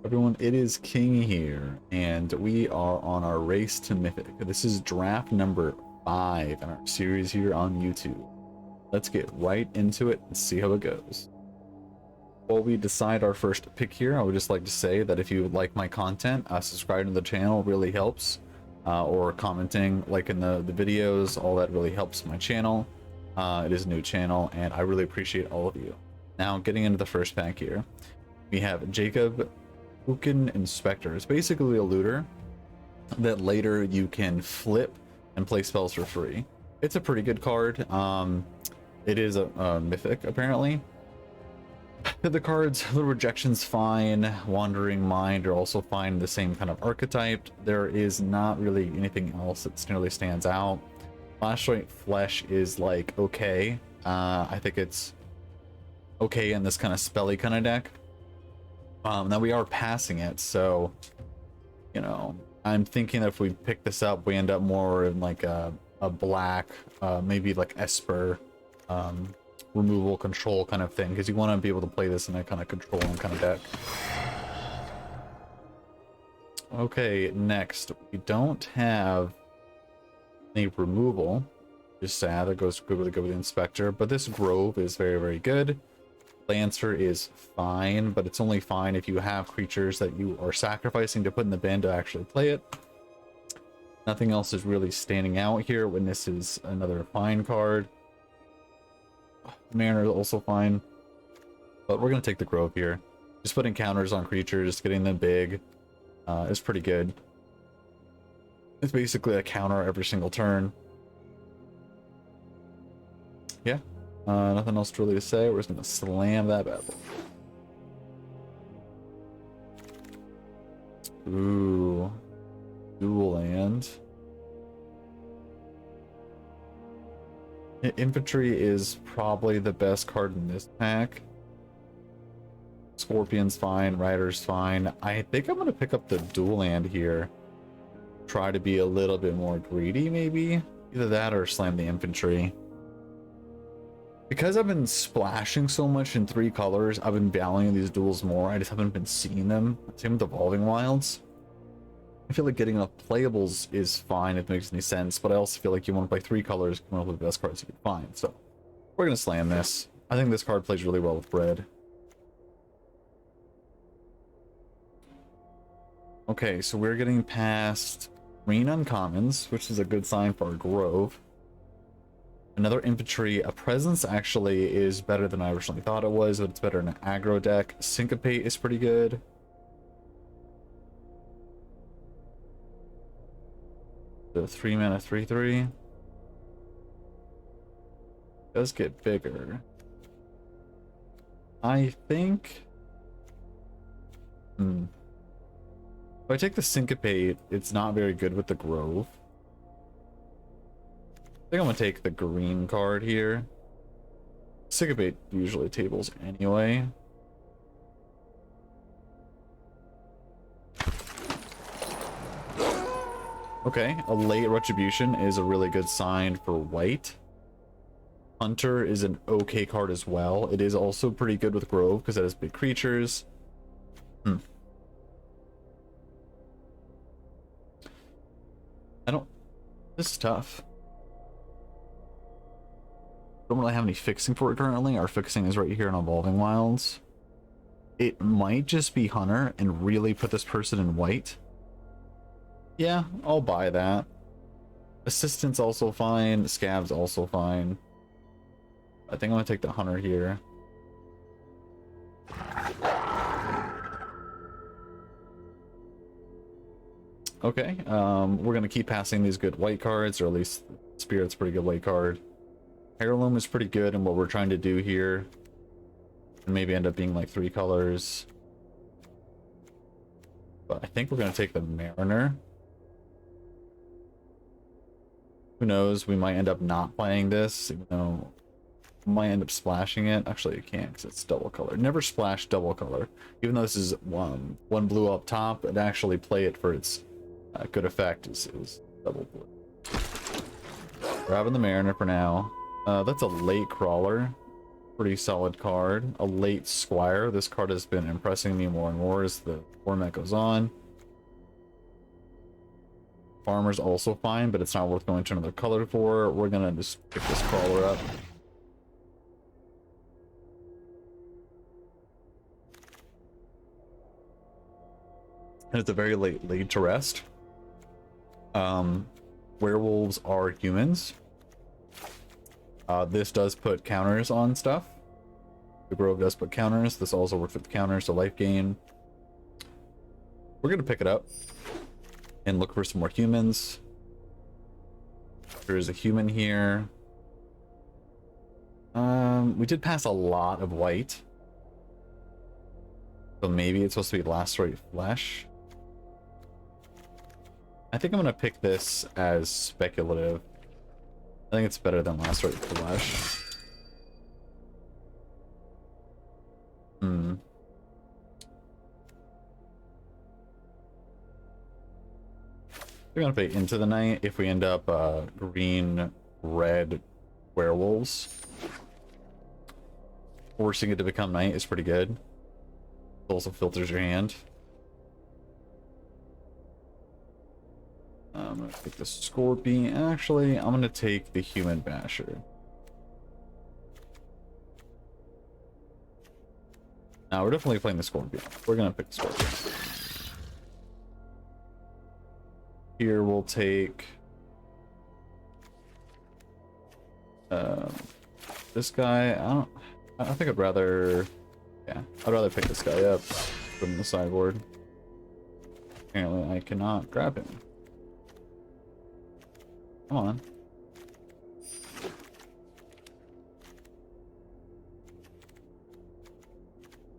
Everyone, it is King here, and we are on our race to Mythic. This is draft number 5 in our series here on YouTube. Let's get right into it and see how it goes. While we decide our first pick here, I would just like to say that if you like my content, subscribing to the channel really helps, or commenting, liking the videos, all that really helps my channel. It is a new channel, and I really appreciate all of you. Now, getting into the first pack here, we have Jacob Inspector. It's basically a looter that later you can flip and play spells for free. It's a pretty good card. It is a mythic apparently. The cards, the rejection's fine, wandering mind are also fine, the same kind of archetype. There is not really anything else that nearly stands out. Flashlight Flesh is like okay. I think it's okay in this kind of spelly kind of deck. Now we are passing it, so you know, I'm thinking that if we pick this up, we end up more in like a black, maybe like Esper, removal control kind of thing, because you want to be able to play this in a kind of controlling kind of deck. Okay, next we don't have any removal. Just sad. That goes really good with the Inspector, but this Grove is very good. Lancer is fine, but it's only fine if you have creatures that you are sacrificing to put in the bin to actually play it. Nothing else is really standing out here. Witness is another fine card. Mariner is also fine, but we're going to take the Grove here. Just putting counters on creatures, getting them big is pretty good. It's basically a counter every single turn. Yeah. Nothing else really to say. We're just gonna slam that bad boy. Ooh. Dual land. Infantry is probably the best card in this pack. Scorpion's fine, Rider's fine. I think I'm gonna pick up the dual land here. Try to be a little bit more greedy, maybe. Either that or slam the infantry. Because I've been splashing so much in 3 colors, I've been valuing these duels more. I just haven't been seeing them. Same with Evolving Wilds. I feel like getting enough playables is fine if it makes any sense, but I also feel like you want to play 3 colors, come up with the best cards you can find. So we're going to slam this. I think this card plays really well with red. Okay, so we're getting past green uncommons, which is a good sign for our Grove. Another infantry. A presence actually is better than I originally thought it was, but it's better in an aggro deck. Syncopate is pretty good. The 3 mana 3/3 does get bigger. I think if I take the Syncopate, it's not very good with the Grove. I think I'm gonna take the green card here. Syncopate usually tables anyway. Okay, a late Retribution is a really good sign for white. Hunter is an okay card as well. It is also pretty good with Grove because it has big creatures. This is tough. Don't really have any fixing for it currently. Our fixing is right here in Evolving Wilds. It might just be Hunter and really put this person in white. Yeah, I'll buy that. Assistant's also fine. Scab's also fine. I think I'm gonna take the Hunter here. Okay, we're gonna keep passing these good white cards, or at least Spirit's a pretty good white card. Heirloom is pretty good in what we're trying to do here. And maybe end up being like 3 colors. But I think we're going to take the Mariner. Who knows? We might end up not playing this, even though we might end up splashing it. Actually, you can't because it's double color. Never splash double color. Even though this is one blue up top, and actually play it for its good effect is double blue. Grabbing the Mariner for now. That's a late crawler. pretty solid card. A late Squire. This card has been impressing me more and more as the format goes on. Farmer's also fine, but it's not worth going to another color for. We're gonna just pick this crawler up. And it's a very late laid to rest. Werewolves are humans. This does put counters on stuff. The Grove does put counters. This also works with counters to life gain. We're gonna pick it up and look for some more humans. There's a human here. We did pass a lot of white. So maybe it's supposed to be Lacerate Flesh. I think I'm gonna pick this as speculative. I think it's better than Lacerate Flesh. We're gonna play Into the Night if we end up green red werewolves. Forcing it to become night is pretty good. It also filters your hand. I'm gonna take the Scorpion. Actually, I'm gonna take the Human Basher. Now we're definitely playing the Scorpion. We're gonna pick the Scorpion. Here we'll take this guy. I think I'd rather, yeah, I'd rather pick this guy up from the sideboard. Apparently I cannot grab him. Come on.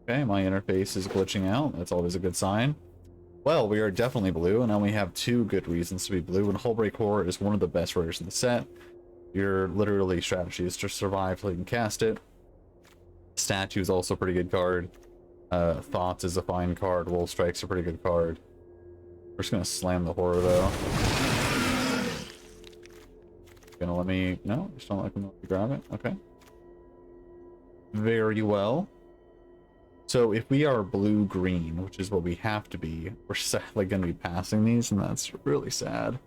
Okay, my interface is glitching out. That's always a good sign. Well, we are definitely blue, and now we have two good reasons to be blue, and Hullbreaker Horror is one of the best rares in the set. Your literally strategy is to survive till you can cast it. Statue is also a pretty good card. Thoughts is a fine card. Wolf Strike's a pretty good card. We're just gonna slam the Horror, though. Gonna let me... No? Just don't let me grab it? Okay. Very well. So if we are blue-green, which is what we have to be, we're sadly going to be passing these, and that's really sad.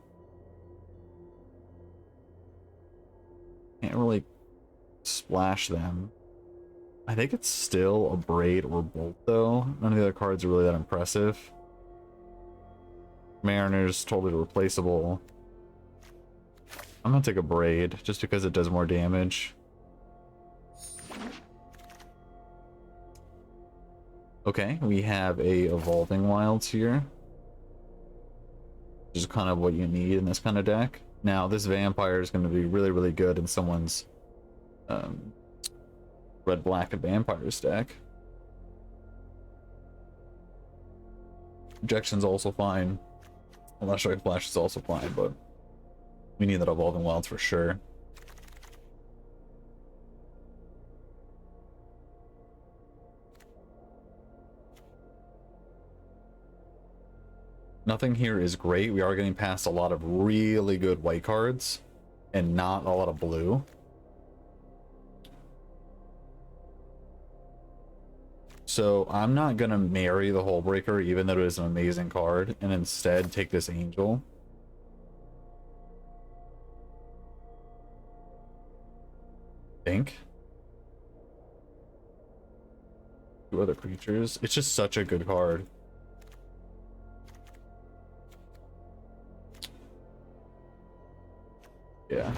Can't really splash them. I think it's still a Braid or Bolt, though. None of the other cards are really that impressive. Mariner's totally replaceable. I'm going to take a Braid, just because it does more damage. Okay, we have a Evolving Wilds here. Which is kind of what you need in this kind of deck. Now, this Vampire is going to be really, really good in someone's red-black Vampires deck. Projection's also fine. Electric Flash is also fine, but we need that Evolving Wilds for sure. Nothing here is great. We are getting past a lot of really good white cards and not a lot of blue. So I'm not gonna marry the Hullbreaker, even though it is an amazing card, and instead take this Angel. Think. Two other creatures. It's just such a good card. Yeah.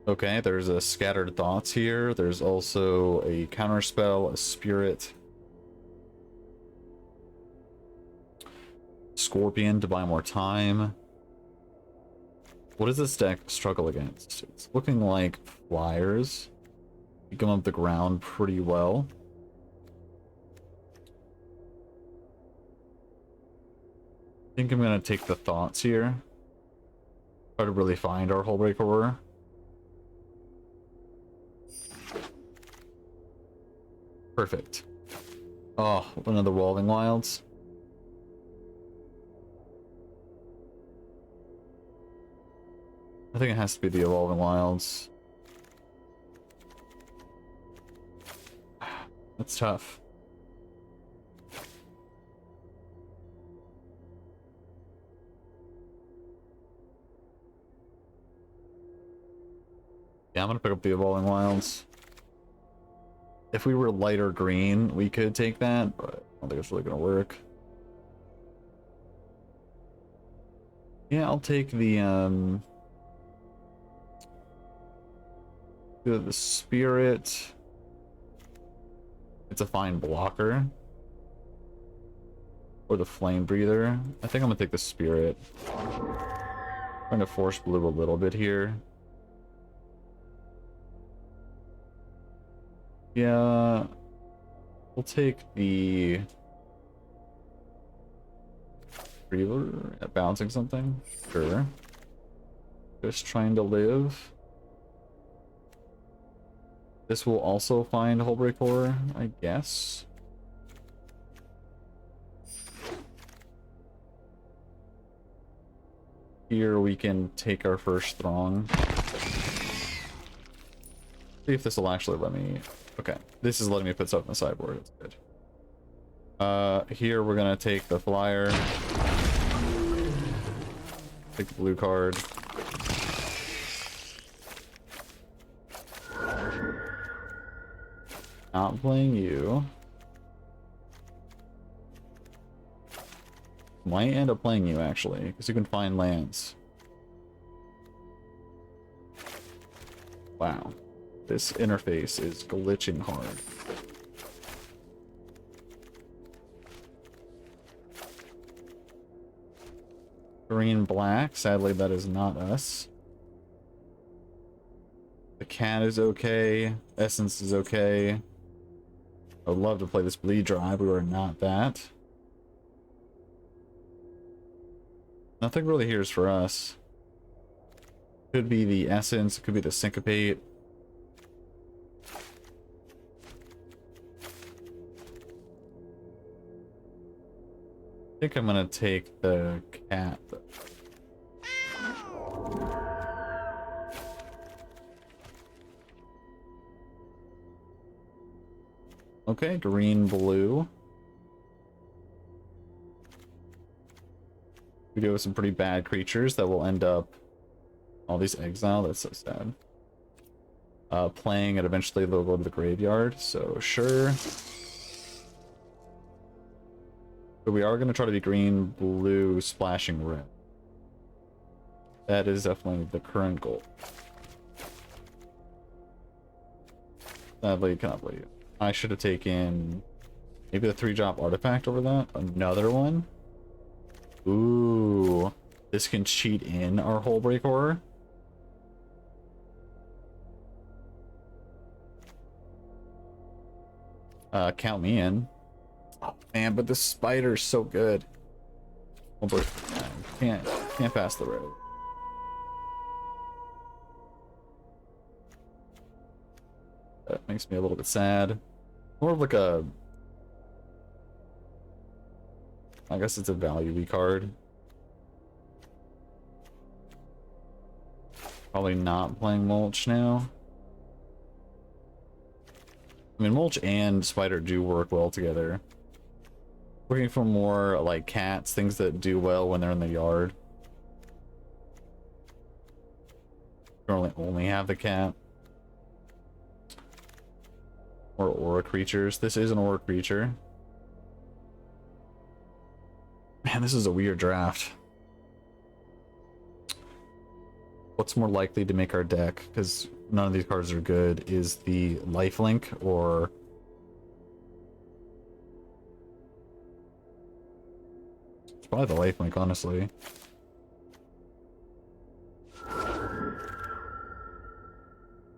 Okay, there's a Scattered Thoughts here. There's also a Counterspell, a Spirit, Scorpion to buy more time. What does this deck struggle against? It's looking like Flyers. You come up the ground pretty well. I think I'm gonna take the Thoughts here. Try to really find our Hullbreaker Horror. Perfect. Oh, another Evolving Wilds. I think it has to be the Evolving Wilds. That's tough. Yeah, I'm gonna pick up the Evolving Wilds. If we were lighter green, we could take that, but I don't think it's really gonna work. Yeah, I'll take the Spirit. It's a fine blocker. Or the Flame Breather. I think I'm gonna take the Spirit. Trying to force blue a little bit here. Yeah, we'll take the Reaver at bouncing something. Sure. Just trying to live. This will also find Hullbreaker Horror, I guess. Here we can take our first Throng. See if this will actually let me... Okay, this is letting me put stuff on the sideboard. It's good. Here we're gonna take the Flyer. Take the blue card. Not playing you. Might end up playing you, actually, because you can find lands. Wow. This interface is glitching hard. Green black, sadly that is not us. The cat is okay. Essence is okay. I would love to play this bleed drive. We are not that. Nothing really here is for us. Could be the Essence, it could be the Syncopate. I think I'm gonna take the cat. Okay, green, blue. We do have some pretty bad creatures that will end up all these exile. That's so sad. Playing it, eventually they'll go to the graveyard, so sure. But we are going to try to be green, blue, splashing red. That is definitely the current goal. Sadly, cannot believe it. I should have taken maybe the 3-drop artifact over that. Another one. Ooh, this can cheat in our Hullbreaker Horror. Count me in. Oh man, but the spider's so good. Can't pass the road. That makes me a little bit sad. More of like a... I guess it's a value-y card. Probably not playing Mulch now. I mean, Mulch and Spider do work well together. Looking for more like cats, things that do well when they're in the yard. Currently only have the cat. Or aura creatures. This is an aura creature. Man, this is a weird draft. What's more likely to make our deck, because none of these cards are good, is the lifelink or... It's probably the lifelink, honestly.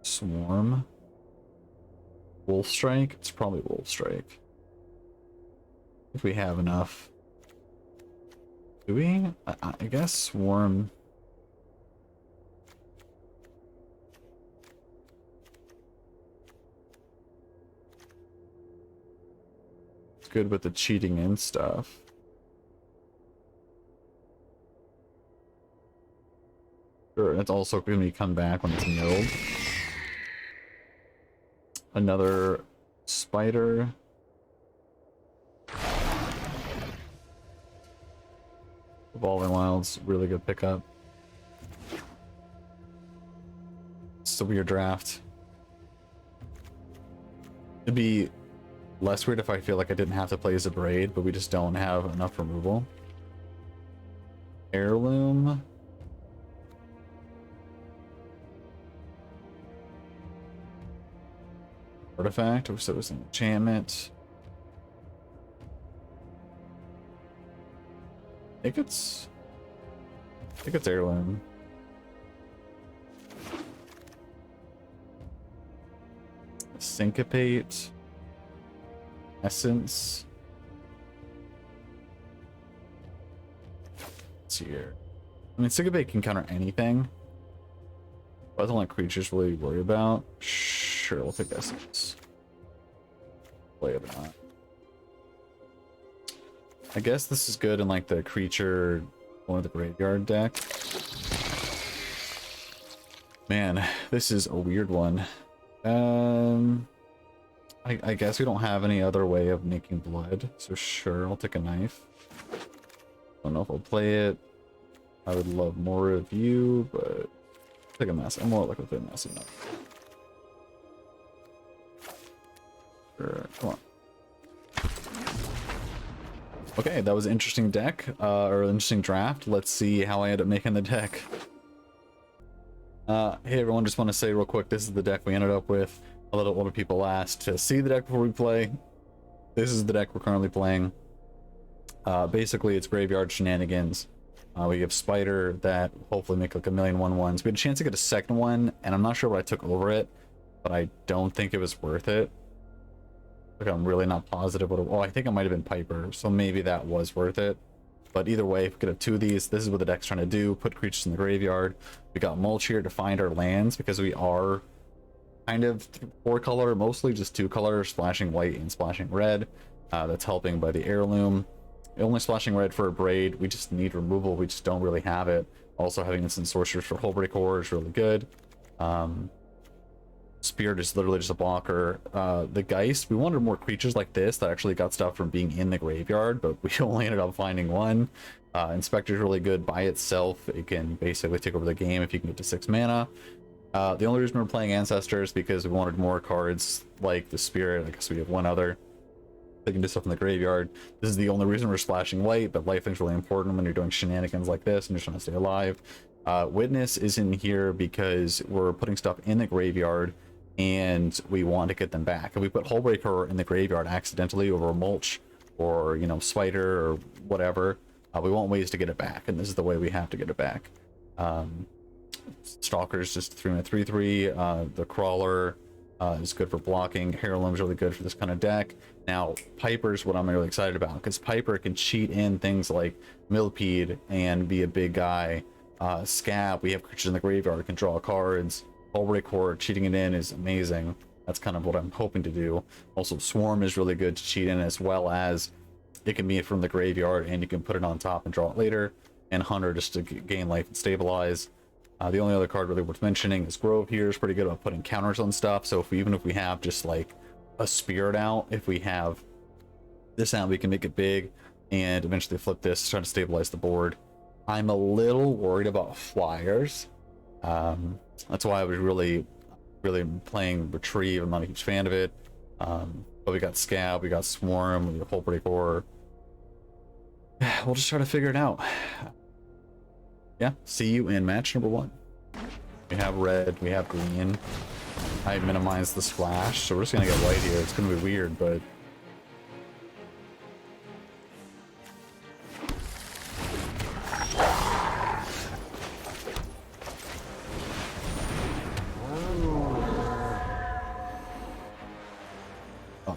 Swarm. Wolf Strike? It's probably Wolf Strike. If we have enough. Do we? I guess Swarm. It's good with the cheating in stuff. Sure. Horror. That's also going to come back when it's milled. Another Spider. Evolving Wilds, really good pickup. It's a weird draft. It'd be less weird if I feel like I didn't have to play as a Braid, but we just don't have enough removal. Heirloom. Artifact, or so it was an enchantment. I think it's Heirloom. Syncopate. Essence. Let's see here. I mean, Syncopate can counter anything. But I don't like creatures really worry about. Sure, we'll pick Essence. Play it or not. I guess this is good in like the creature, one of the graveyard deck. Man, this is a weird one. I guess we don't have any other way of making blood, so sure, I'll take a knife. Don't know if I'll play it. I would love more of you, but I'll take a mess. I'm more like with a messy enough. Sure, come on. Okay, that was an interesting deck, or an interesting draft. Let's see how I end up making the deck. Hey everyone, just want to say real quick, this is the deck we ended up with. A little older people asked to see the deck before we play. This is the deck we're currently playing. Basically, it's graveyard shenanigans. We have Spider that hopefully make like a million 1/1s. We had a chance to get a second one, and I'm not sure what I took over it, but I don't think it was worth it. Like, I'm really not positive what it, oh, I think it might have been Piper, so maybe that was worth it. But either way, if we could have two of these, this is what the deck's trying to do, put creatures in the graveyard. We got Mulch here to find our lands, because we are kind of 4-color, mostly just 2 colors, splashing white and splashing red. That's helping by the Heirloom. Only splashing red for a Braid, we just need removal, we just don't really have it. Also having Instant Sorcerers for Hullbreaker Horror is really good. Spirit is literally just a blocker. The Geist, we wanted more creatures like this that actually got stuff from being in the graveyard, but we only ended up finding one. Inspector is really good by itself. It can basically take over the game if you can get to 6 mana. The only reason we're playing Ancestors is because we wanted more cards like the Spirit. I guess we have one other. They can do stuff in the graveyard. This is the only reason we're splashing white, but life is really important when you're doing shenanigans like this and you're trying to stay alive. Witness is in here because we're putting stuff in the graveyard and we want to get them back. If we put Hullbreaker in the graveyard accidentally over a Mulch or, you know, Spider or whatever, we want ways to get it back, and this is the way we have to get it back. Stalker's just 3/3/3. The Crawler is good for blocking. Heirloom's really good for this kind of deck. Now, Piper's what I'm really excited about, because Piper can cheat in things like Millipede and be a big guy. Scab, we have creatures in the graveyard, can draw cards. Hullbreaker Horror, cheating it in is amazing. That's kind of what I'm hoping to do. Also, Swarm is really good to cheat in, as well as it can be from the graveyard and you can put it on top and draw it later. And Hunter just to gain life and stabilize. The only other card really worth mentioning is Grove here. Is pretty good about putting counters on stuff. So even if we have just like a Spirit out, if we have this out, we can make it big and eventually flip this, try to stabilize the board. I'm a little worried about Flyers. That's why I was really playing Retrieve. I'm not a huge fan of it. But we got Scab, we got Swarm, we got Hullbreaker Horror. We'll just try to figure it out. Yeah, see you in match number 1. We have red, we have green. I minimized the splash, so we're just gonna get white here. It's gonna be weird, but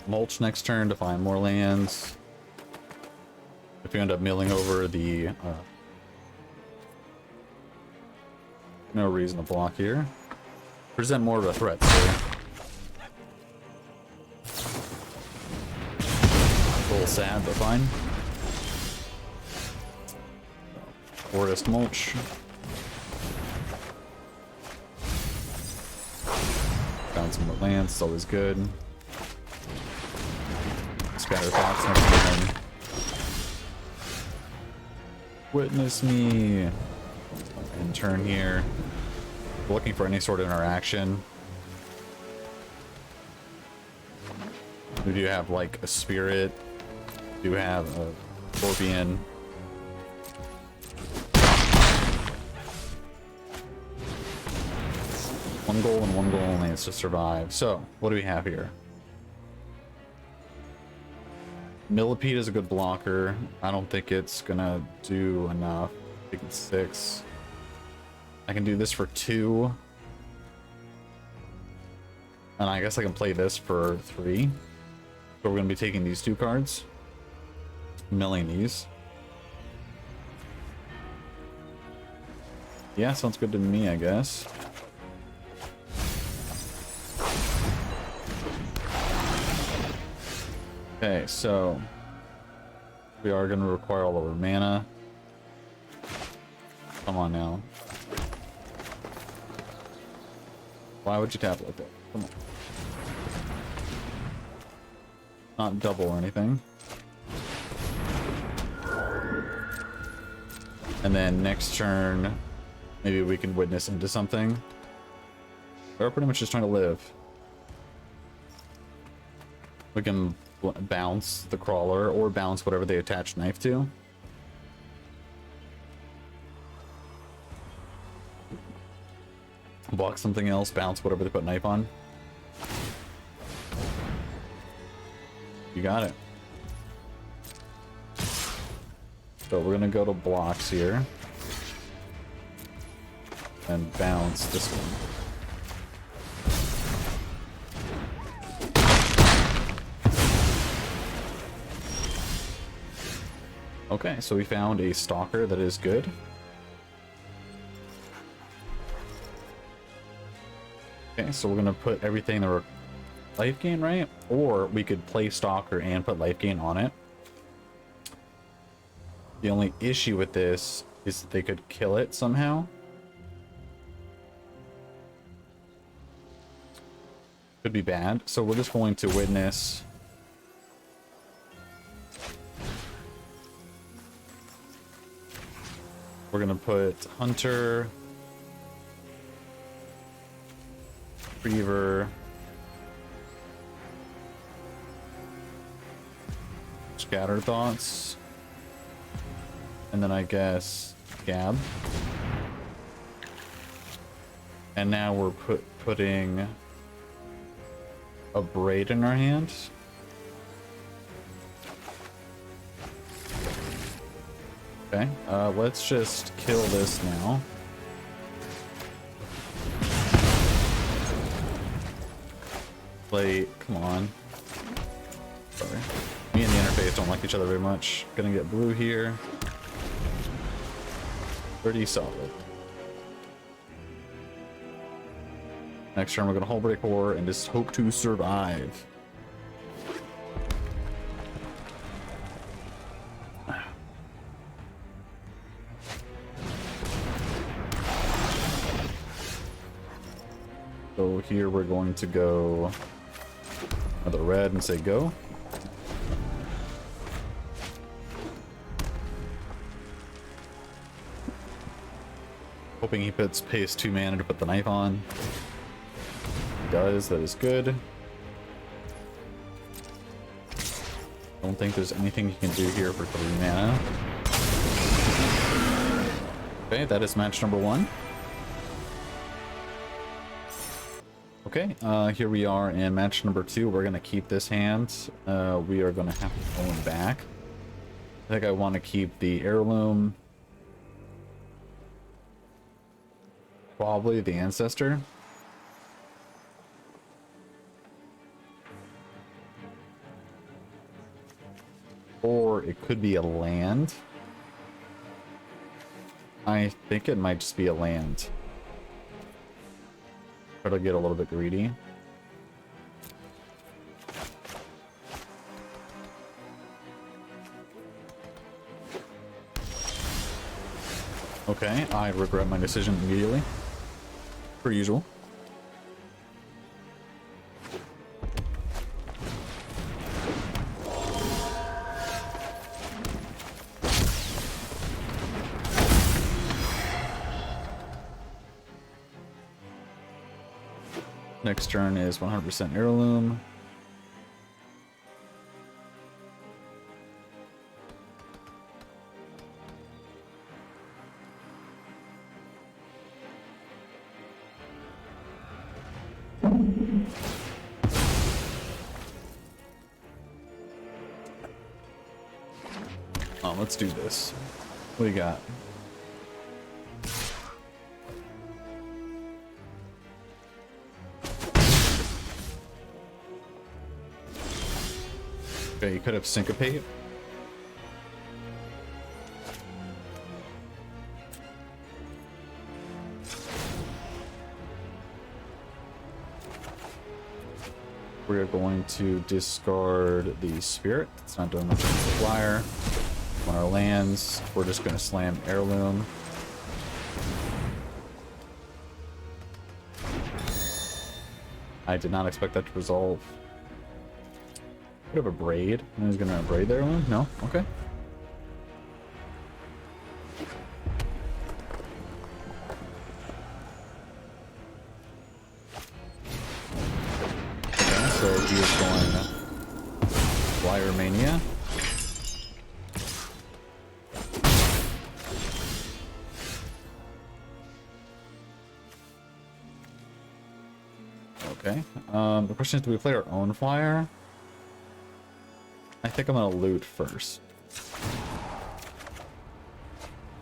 Mulch next turn to find more lands. If we end up milling over the no reason to block here. Present more of a threat, so a little sad, but fine. Forest Mulch. some more lands, it's always good. Scatter thoughts next turn. Witness me. In turn here. Looking for any sort of interaction. We do have like a spirit. We do have a scorpion. One goal and one goal only is to survive. So, what do we have here? Millipede is a good blocker. I don't think it's gonna do enough. I think it's 6. I can do this for 2. And I guess I can play this for 3. So we're gonna be taking these 2 cards. Milling these. Yeah, sounds good to me, I guess. Okay, so we are going to require all of our mana. Come on now. Why would you tap like that? Come on. Not double or anything. And then next turn, maybe we can witness into something. We're pretty much just trying to live. We can bounce the crawler or bounce whatever they attach knife to. Block something else, bounce whatever they put knife on. You got it. So we're gonna go to blocks here and bounce this one. Okay, so we found a stalker that is good. Okay, so we're gonna put everything in the life gain, right? Or we could play stalker and put life gain on it. The only issue with this is that they could kill it somehow. Could be bad. So we're just going to witness. We're gonna put Hunter, Reaver, Scatter Thoughts, and then I guess Gab. And now we're putting a Braid in our hand. Okay, let's just kill this now. Play, come on. Sorry. Me and the interface don't like each other very much. Gonna get blue here. Pretty solid. Next turn we're gonna Hullbreaker Horror and just hope to survive. So here we're going to go another red and say go. Hoping he pays 2 mana to put the knife on. He does, that is good. Don't think there's anything he can do here for 3 mana. Okay, that is match number 1. Okay, here we are in match number 2. We're gonna keep this hand. We are gonna have to go back. I think I want to keep the heirloom. Probably the ancestor. Or it could be a land. I think it might just be a land. Try to get a little bit greedy. Okay, I regret my decision immediately. Per usual. Next turn is 100% heirloom. Oh, let's do this. What do you got? Okay, you could have syncopate. We're going to discard the spirit. It's not doing much against the flyer. On our lands, we're just going to slam heirloom. I did not expect that to resolve. Could have a braid. And he's going to braid the heirloom? No? Okay. So he is going Flyer Mania. Okay. The question is, do we play our own flyer? I think I'm gonna loot first.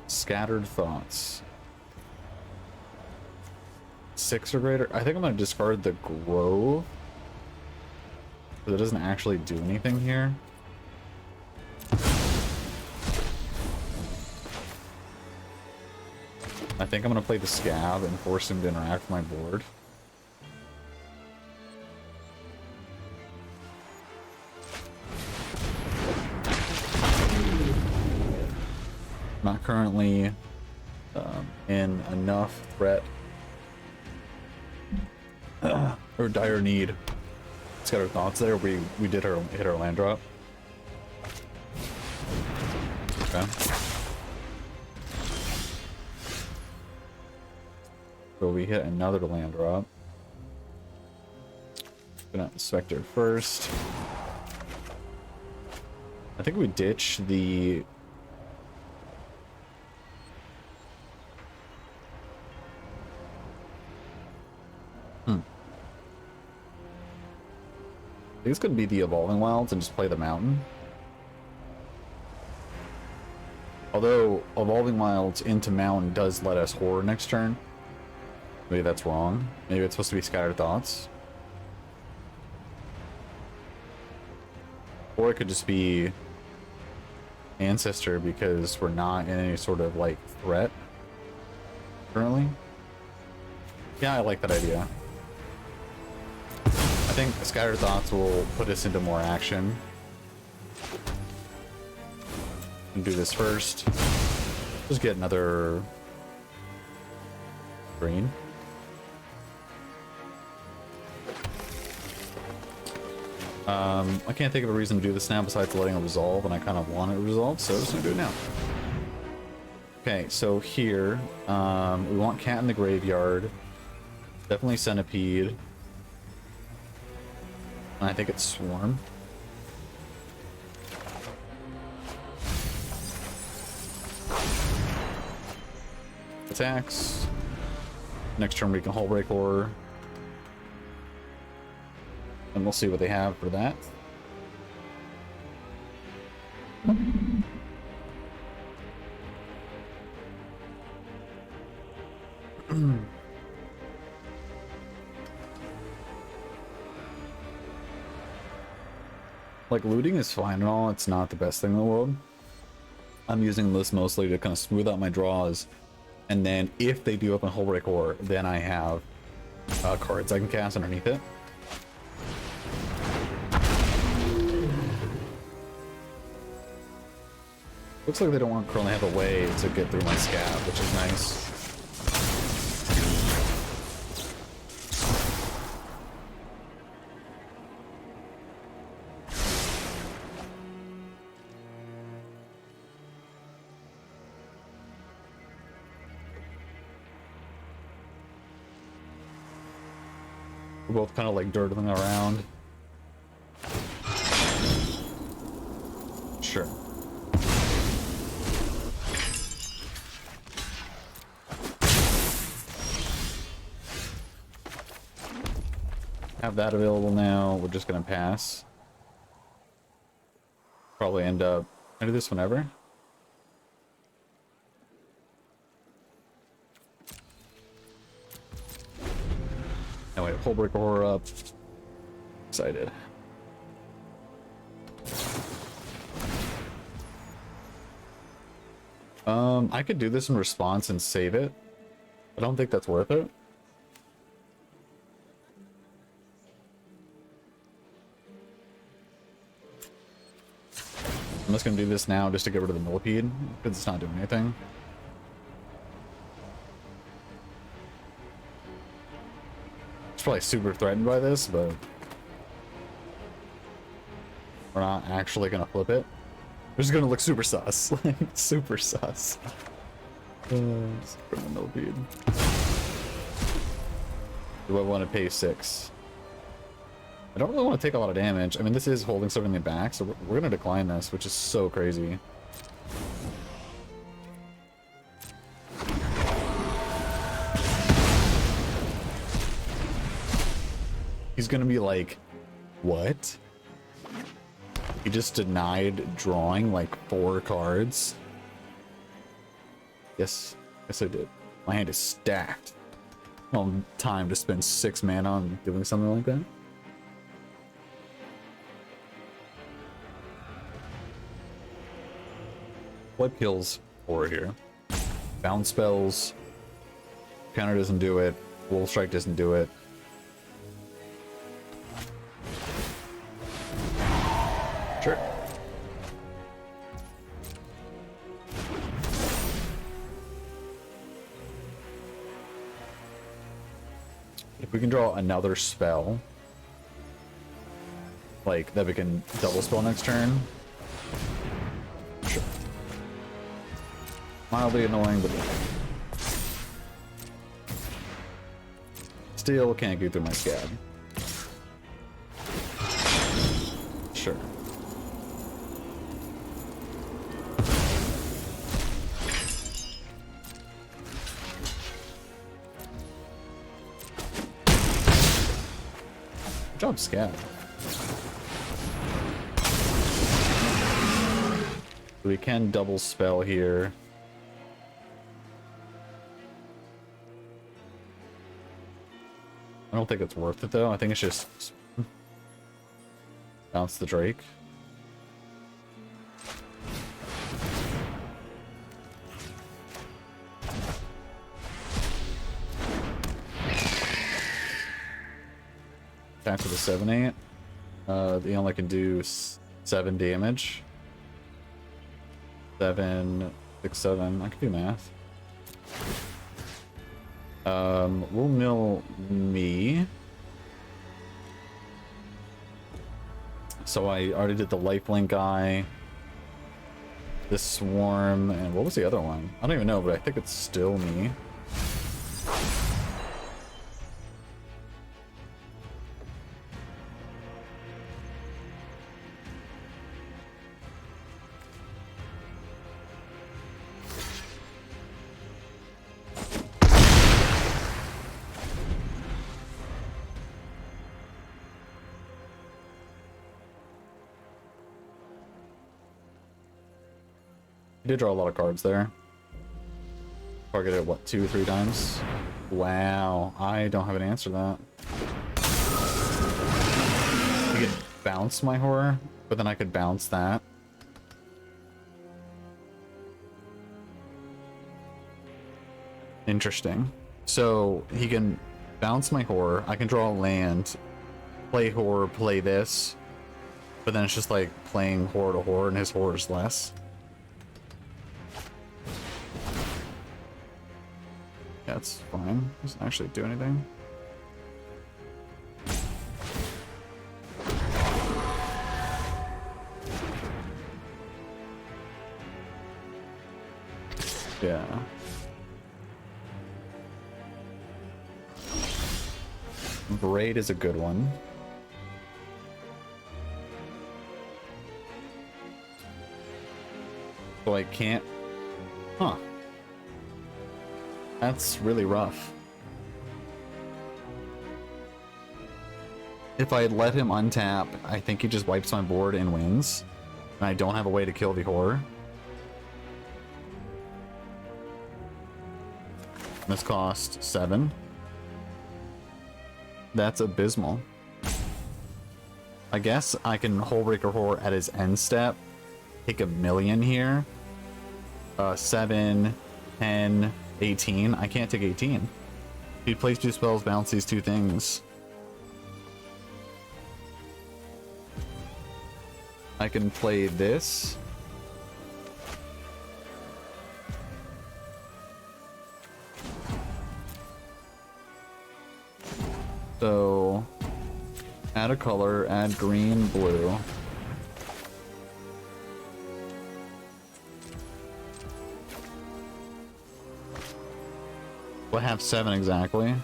Scattered Thoughts. 6 or greater. I think I'm gonna discard the Grove. It doesn't actually do anything here. I think I'm gonna play the Scab and force him to interact with my board. Not currently in enough threat or dire need. Scattered Thoughts there. We did hit our land drop. Okay. So we hit another land drop. Gonna inspect her first. I think we ditch the I think it's going to be the Evolving Wilds and just play the Mountain. Although Evolving Wilds into Mountain does let us Horror next turn. Maybe that's wrong. Maybe it's supposed to be Scattered Thoughts. Or it could just be Ancestor because we're not in any sort of like threat currently. Yeah, I like that idea. I think Scattered Thoughts will put us into more action. And do this first. Just get another green. I can't think of a reason to do this now besides letting it resolve, and I kind of want it resolved, so I'm just gonna do it now. Okay, so here, we want Cat in the Graveyard. Definitely Centipede. And I think it's Swarm. Attacks. Next turn we can Hullbreaker Horror. And we'll see what they have for that. Like, looting is fine and all, it's not the best thing in the world. I'm using this mostly to kind of smooth out my draws, and then if they do open Hullbreaker Horror, then I have cards I can cast underneath it. Looks like they don't currently have a way to get through my Scab, which is nice. We're both kind of like dirtling around. Sure. Have that available now. We're just gonna pass. Probably end up. I do this whenever. Anyway, Hullbreaker Horror up. Excited. I could do this in response and save it. I don't think that's worth it. I'm just gonna do this now just to get rid of the millipede, because it's not doing anything. It's probably super threatened by this, but we're not actually gonna flip it. We're just gonna look super sus. Like, super sus. Just put the millipede. Do I want to pay 6? I don't really want to take a lot of damage. I mean, this is holding something in the back, so we're gonna decline this, which is so crazy. He's gonna be like, what? He just denied drawing like 4 cards. Yes, yes I did. My hand is stacked. Well, time to spend 6 mana on doing something like that. What kills horror here? Bounce spells. Counter doesn't do it. Wolf Strike doesn't do it. Sure. If we can draw another spell, like that we can double spell next turn. Sure. Mildly annoying, but still can't go through my scab. Sure. Good job, Scab. We can double spell here. I don't think it's worth it though. I think it's just bounce the Drake. Attack with a 7/8. The only can do 7 damage. 7, 6, 7. I can do math. We'll mill me. So I already did the lifelink guy. This swarm, and what was the other one? I don't even know, but I think it's still me. You did draw a lot of cards there. Targeted what, 2 or 3 times? Wow, I don't have an answer to that. You could bounce my horror, but then I could bounce that. Interesting. So he can bounce my horror, I can draw a land, play horror, play this, but then it's just like playing horror to horror and his horror is less. Yeah, it's fine. Doesn't actually do anything. Yeah. Braid is a good one. So I can't... Huh. That's really rough. If I had let him untap, I think he just wipes my board and wins. And I don't have a way to kill the horror. This cost 7. That's abysmal. I guess I can Hullbreaker Horror at his end step. Take a million here. 7, 10, 18. I can't take 18. If he plays 2 spells, bounce these 2 things. I can play this. So, add a color, add green, blue. We'll have 7 exactly.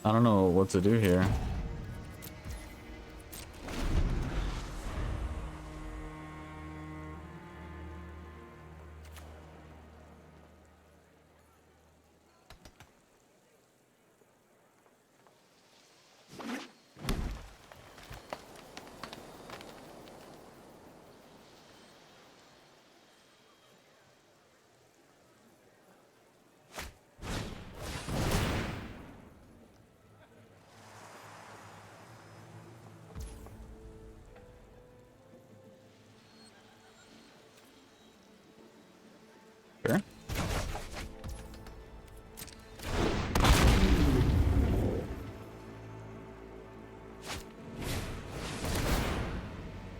I don't know what to do here. Sure.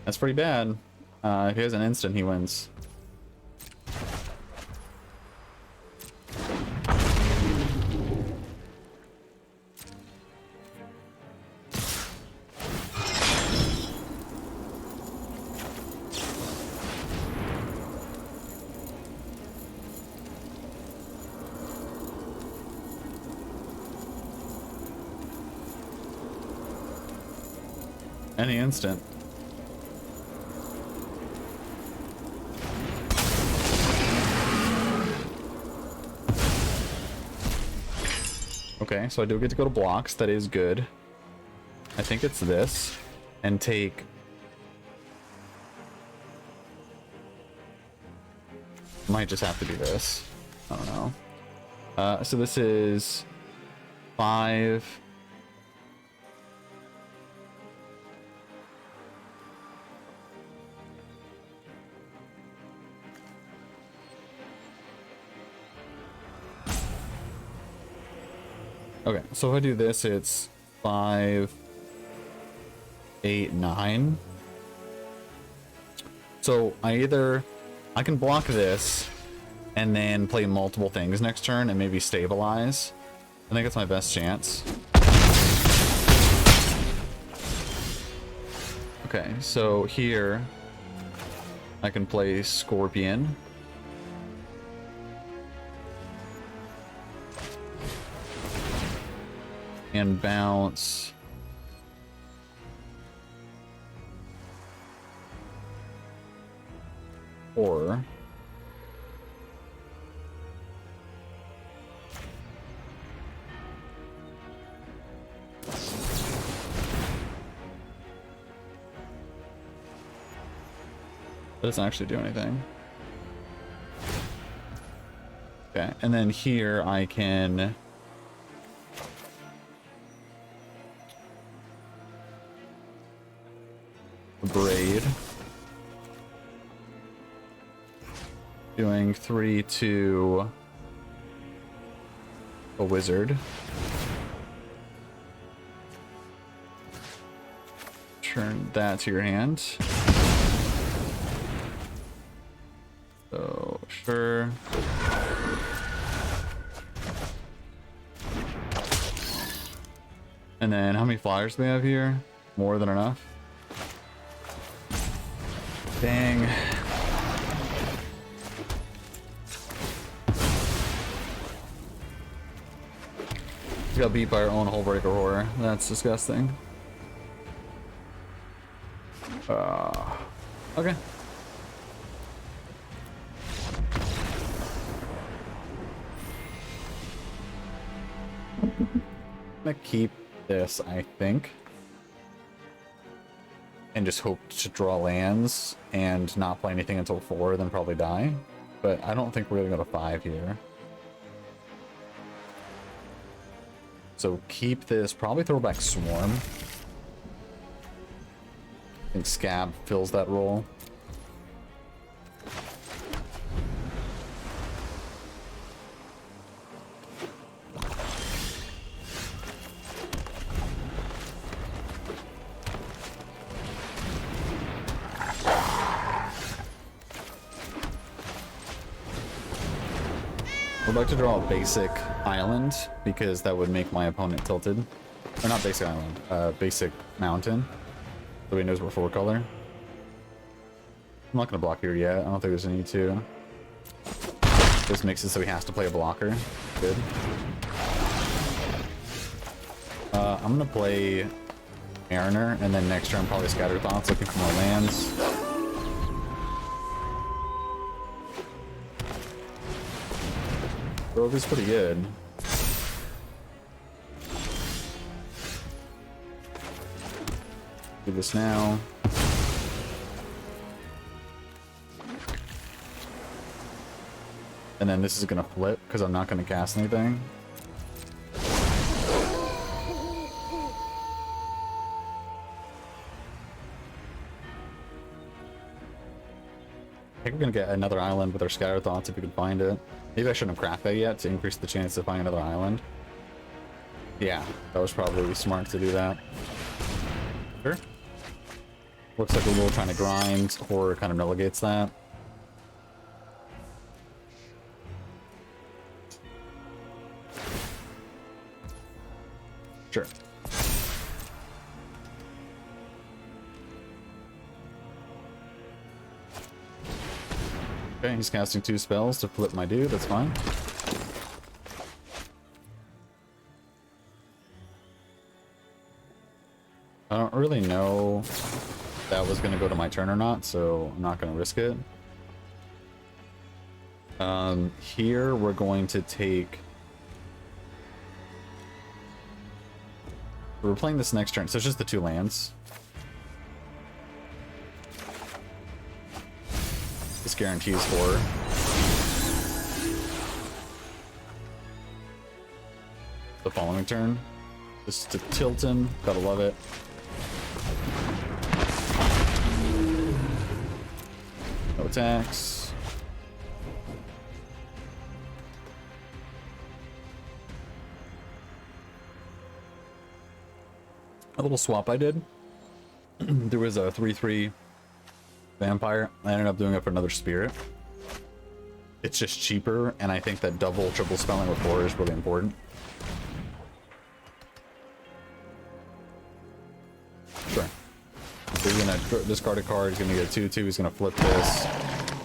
That's pretty bad. If he has an instant, he wins. Any instant. Okay, so I do get to go to blocks. That is good. I think it's this. And take... Might just have to do this. I don't know. So this is 5... Okay, so if I do this, it's 5, 8, 9. So I can block this and then play multiple things next turn and maybe stabilize. I think it's my best chance. Okay, so here I can play Scorpion. And bounce Horror. That doesn't actually do anything. Okay, and then here I can Braid. Doing 3 to a wizard. Turn that to your hand. So, sure. And then how many flyers do we have here? More than enough. Dang. We got beat by our own Hullbreaker Horror. That's disgusting. Okay. I'm gonna keep this, I think. And just hope to draw lands and not play anything until 4, then probably die. But I don't think we're gonna go to 5 here. So keep this, probably throw back Swarm. I think Scab fills that role. I'd like to draw a basic island because that would make my opponent tilted. Or not basic island, basic mountain. So he knows we're 4 color. I'm not going to block here yet. I don't think there's a need to. This makes it so he has to play a blocker. Good. I'm going to play Mariner and then next turn probably Scatter Thoughts looking for more lands. Grove is pretty good. Do this now. And then this is gonna flip because I'm not gonna cast anything. I think we're gonna get another island with our Scatter Thoughts if we can find it. Maybe I shouldn't have cracked that yet to increase the chance to find another island. Yeah, that was probably smart to do that. Sure. Looks like we're little trying to grind. Horror kind of relegates that. Sure. Okay, he's casting 2 spells to flip my dude, that's fine. I don't really know if that was going to go to my turn or not, so I'm not going to risk it. Here we're going to take... We're playing this next turn, so it's just the 2 lands. This guarantees 4. The following turn. Just to tilt him. Gotta love it. No attacks. A little swap I did. There was a 3/3 vampire. I ended up doing it for another spirit. It's just cheaper, and I think that double, triple spelling with 4 is really important. Sure. So he's gonna discard a card, he's gonna get a 2/2, he's gonna flip this.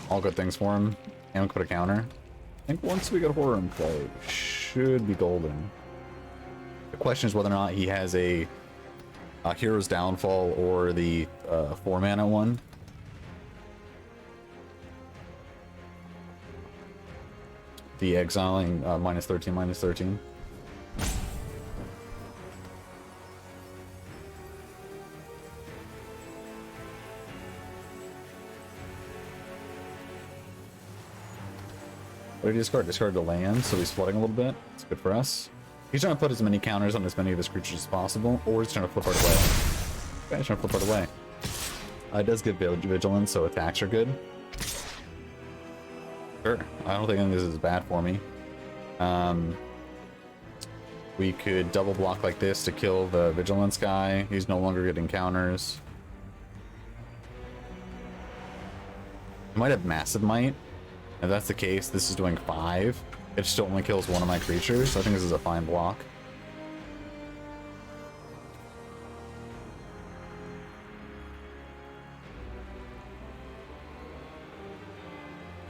All good things for him. And we'll put a counter. I think once we get Horror in play, should be golden. The question is whether or not he has a Hero's Downfall or the 4-mana one. The exiling -13, -13. What did he discard? Discard the land, so he's flooding a little bit. It's good for us. He's trying to put as many counters on as many of his creatures as possible, or he's trying to flip art away. Okay, he's trying to flip art away. It does give vigilance, so attacks are good. Sure, I don't think any of this is bad for me. We could double block like this to kill the vigilance guy. He's no longer getting counters. I might have massive might. If that's the case, this is doing 5. It still only kills one of my creatures, so I think this is a fine block.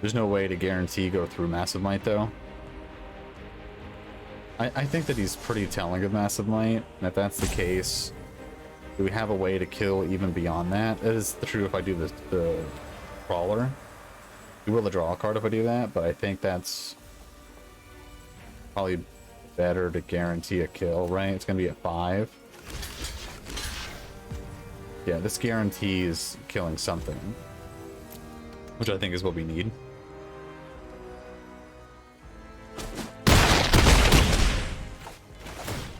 There's no way to guarantee go through Massive Might, though. I think that he's pretty telling of Massive Might, and if that's the case, do we have a way to kill even beyond that? That is true if I do the Crawler. We will draw a card if I do that, but I think that's probably better to guarantee a kill, right? It's going to be at 5. Yeah, this guarantees killing something, which I think is what we need.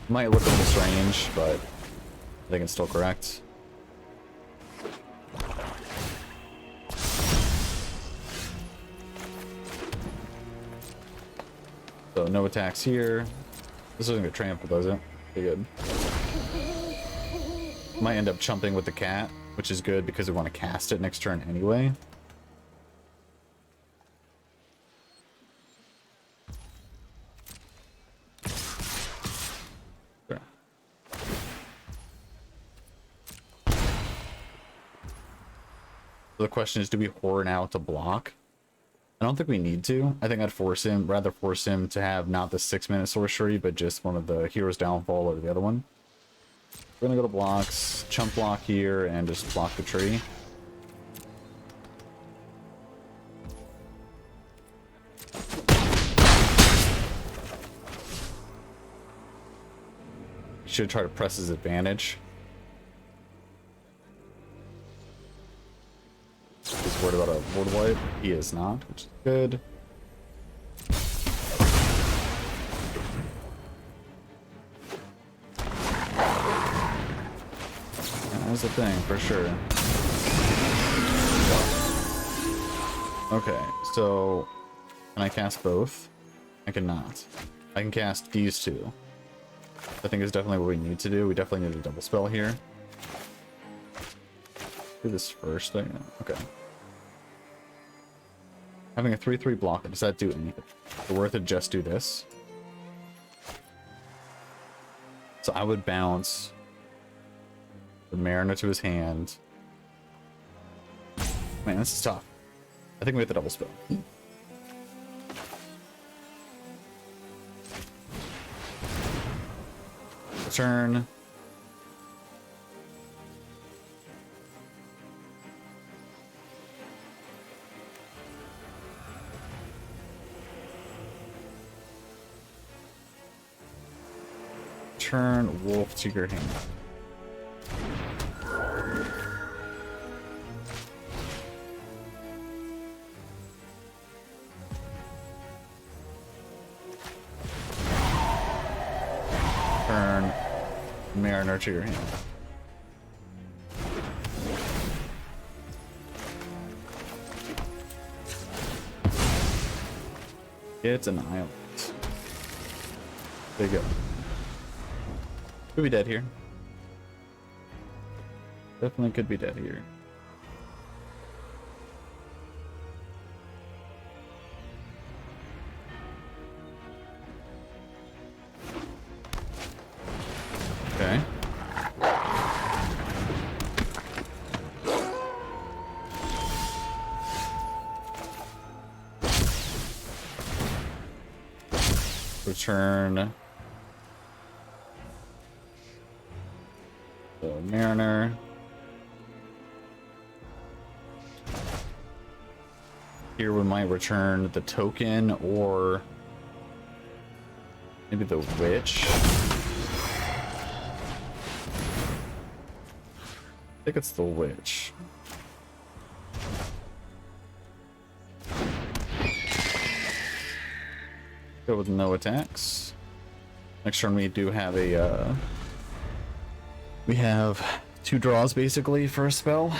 Might look a little strange, but I think it's still correct. So no attacks here. This doesn't get trampled, does it? Pretty good. Might end up chumping with the cat, which is good because we want to cast it next turn anyway. Sure. So the question is, do we horror now to block? I don't think we need to. I think I'd rather force him to have not the 6-minute sorcery, but just one of the Hero's Downfall or the other one. We're gonna go to blocks, chump block here, and just block the tree. Should try to press his advantage. He's worried about a board wipe. He is not, which is good. That's the thing, for sure. Okay, so can I cast both? I cannot. I can cast these two. I think is definitely what we need to do. We definitely need a double spell here. Do this first. Okay. Having a 3/3 blocker, does that do anything? Is it worth it just do this? So I would bounce the Mariner to his hand. Man, this is tough. I think we have the double spell. Turn. Turn Wolf to your hand. Turn Mariner to your hand. It's an island. There you go. Could be dead here. Definitely could be dead here. Okay. Return the Mariner. Here we might return the token or maybe the witch. I think it's the witch. Go with no attacks. Next turn we do have a we have 2 draws basically for a spell.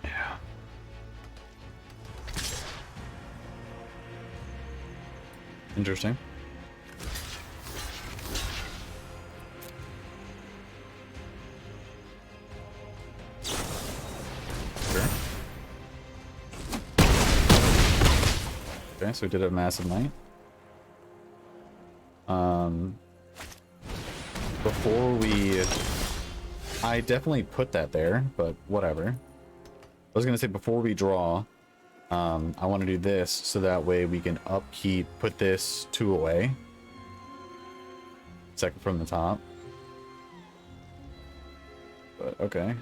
Yeah. Interesting. Okay, so we did have Massive Might. Before we... I definitely put that there, but whatever. I was gonna say before we draw, I want to do this so that way we can upkeep, put this 2 away. Second from the top. But okay.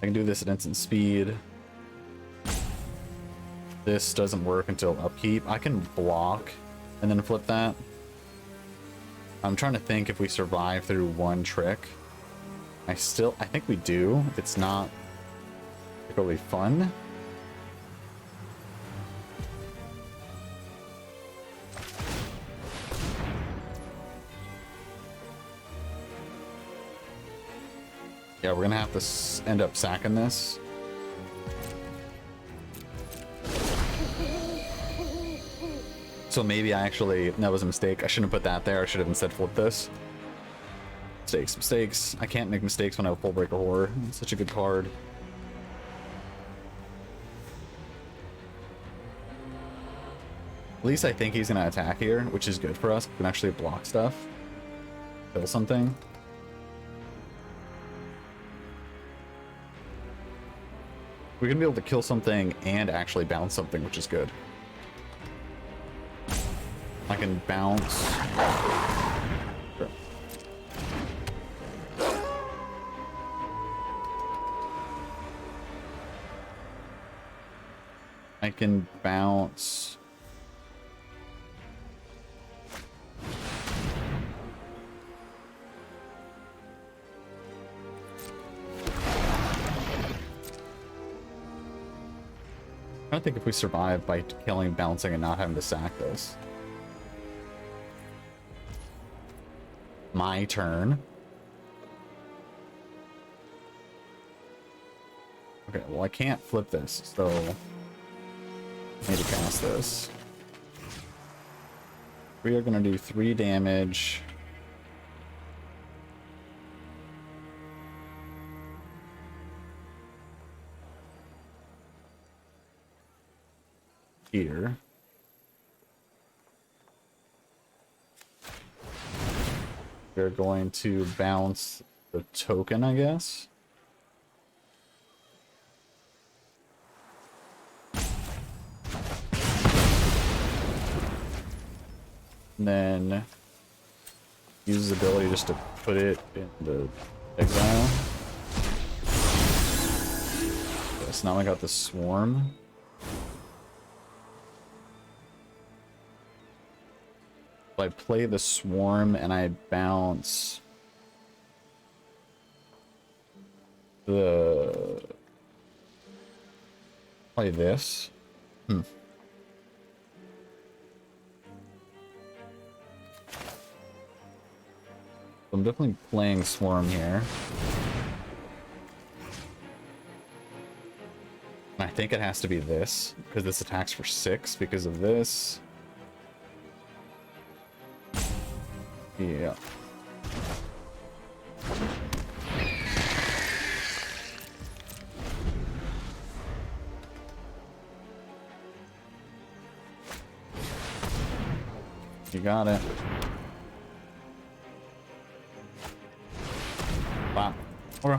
I can do this at instant speed. This doesn't work until upkeep. I can block and then flip that. I'm trying to think if we survive through one trick. I think we do. It's not particularly fun. Yeah, we're gonna have to end up sacking this. So maybe that was a mistake. I shouldn't have put that there. I should have instead flipped this. Mistakes. I can't make mistakes when I have Hullbreaker Horror. It's such a good card. At least I think he's gonna attack here, which is good for us. We can actually block stuff. Kill something. We're gonna be able to kill something and actually bounce something, which is good. I can bounce. Sure. I can bounce. I don't think if we survive by killing, bouncing, and not having to sack this. My turn. Okay, well I can't flip this, so I need to cast this. We are gonna do 3 damage. Here. We're going to bounce the token, I guess. And then use his ability just to put it in the exile. Yes, now I got the swarm. I play the swarm and I bounce the play this. I'm definitely playing swarm here. And I think it has to be this because this attacks for 6 because of this. Yeah. You got it. Wow. Okay.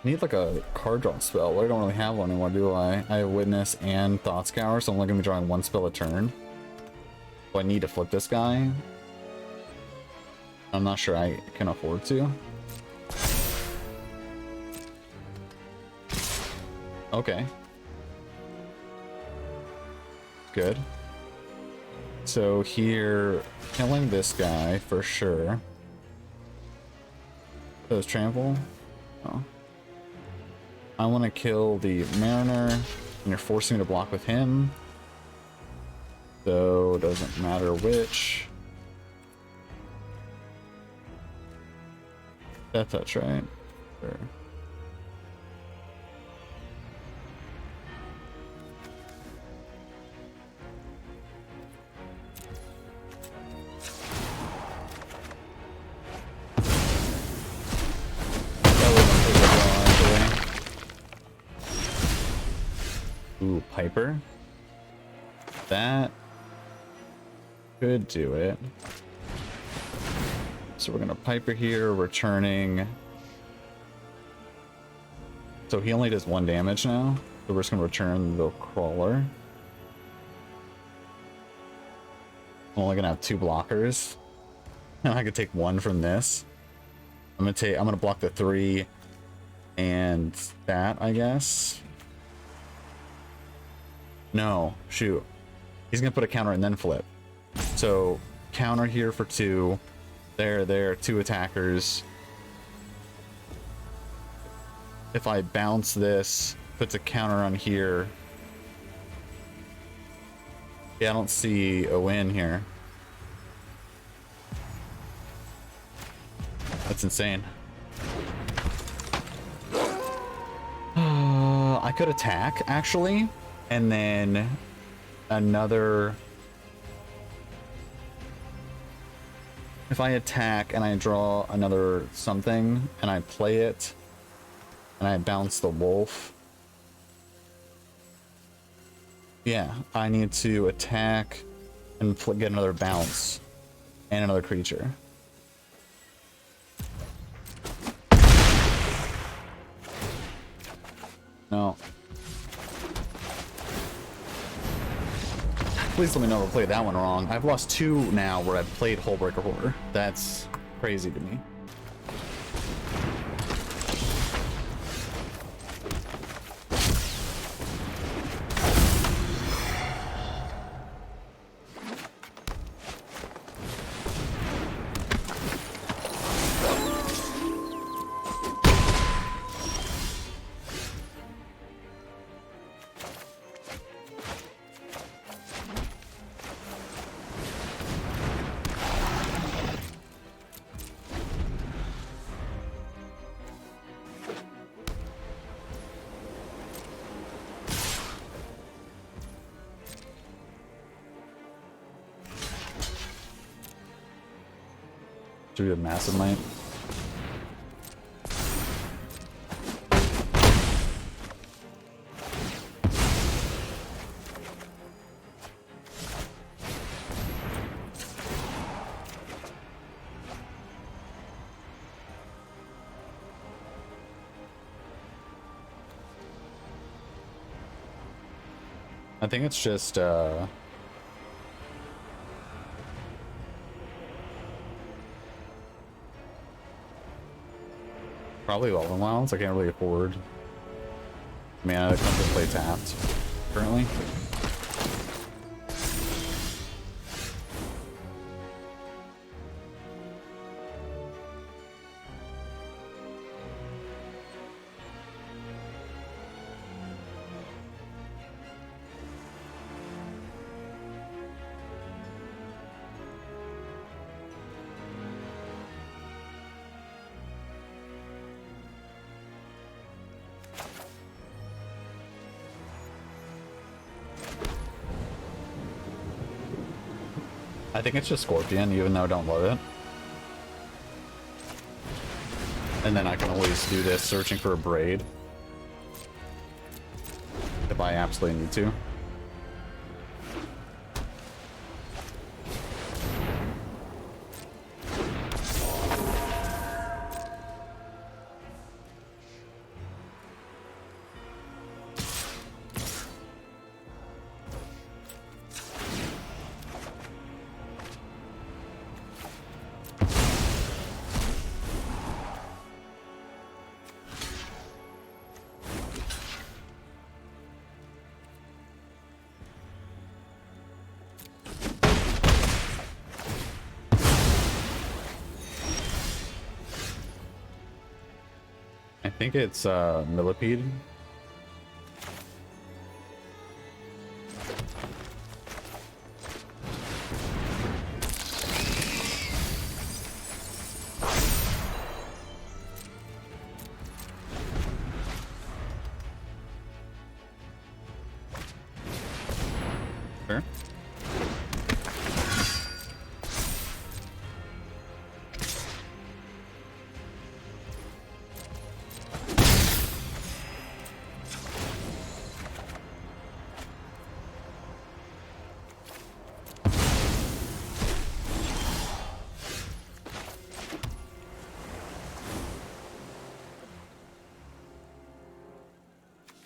I need like a card draw spell, but I don't really have one anymore, do I? I have Witness and Thought Scour, so I'm only gonna be drawing 1 spell a turn. So I need to flip this guy. I'm not sure I can afford to. Okay. Good. So here, killing this guy for sure. Does trample? Oh. I want to kill the Mariner, and you're forcing me to block with him. So, doesn't matter which. That's right. Sure. Ooh, Piper. That could do it. So we're gonna Piper here, returning. So he only does 1 damage now. So we're just gonna return the Crawler. I'm only gonna have 2 blockers. And I could take 1 from this. I'm gonna block the 3 and that, I guess. No, shoot. He's gonna put a counter and then flip. So counter here for 2. There, 2 attackers. If I bounce this, puts a counter on here. Yeah, I don't see a win here. That's insane. I could attack, actually, and then another... If I attack and I draw another something, and I play it, and I bounce the wolf... Yeah, I need to attack and get another bounce and another creature. No. Please let me know if I played that one wrong. I've lost 2 now where I've played Hullbreaker Horror. That's crazy to me. Should we have Massive Might? I think it's just probably all the wilds. I can't really afford mana to come to play tapped currently. I think it's just Scorpion, even though I don't love it. And then I can always do this, searching for a Braid. If I absolutely need to. I think it's Millipede.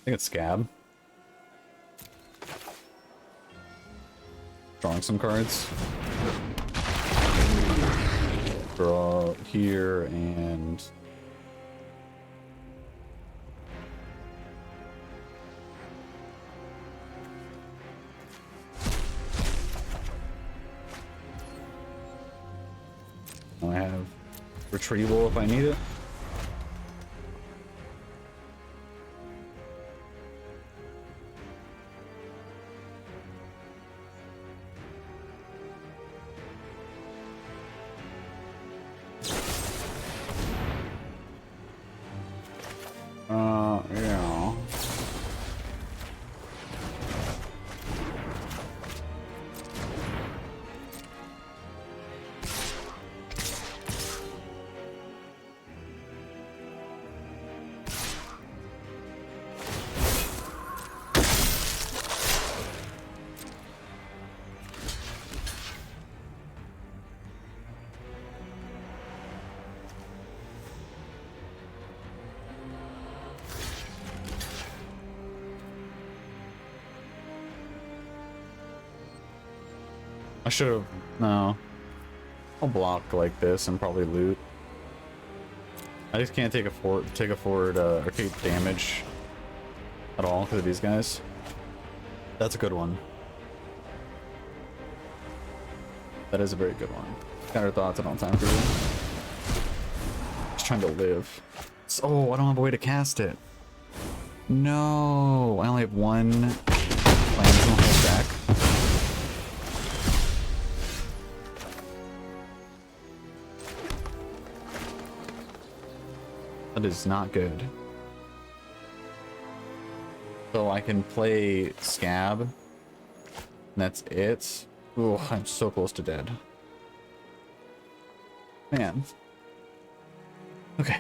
think it's Scab. Drawing some cards. Draw here and I have retrieval if I need it. Yeah. I should have. No. I'll block like this and probably loot. I just can't take a forward arcade damage at all because of these guys. That's a good one. That is a very good one. Got our thoughts. I don't have time for you. Just trying to live. Oh, I don't have a way to cast it. No, I only have one land in the whole deck. That is not good. So I can play Scab. And that's it. Oh, I'm so close to dead. Man. Okay.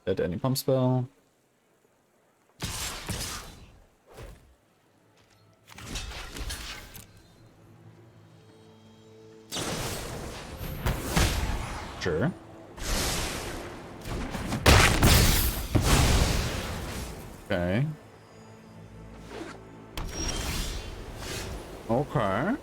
Dead to any pump spell. Sure. Okay. Okay.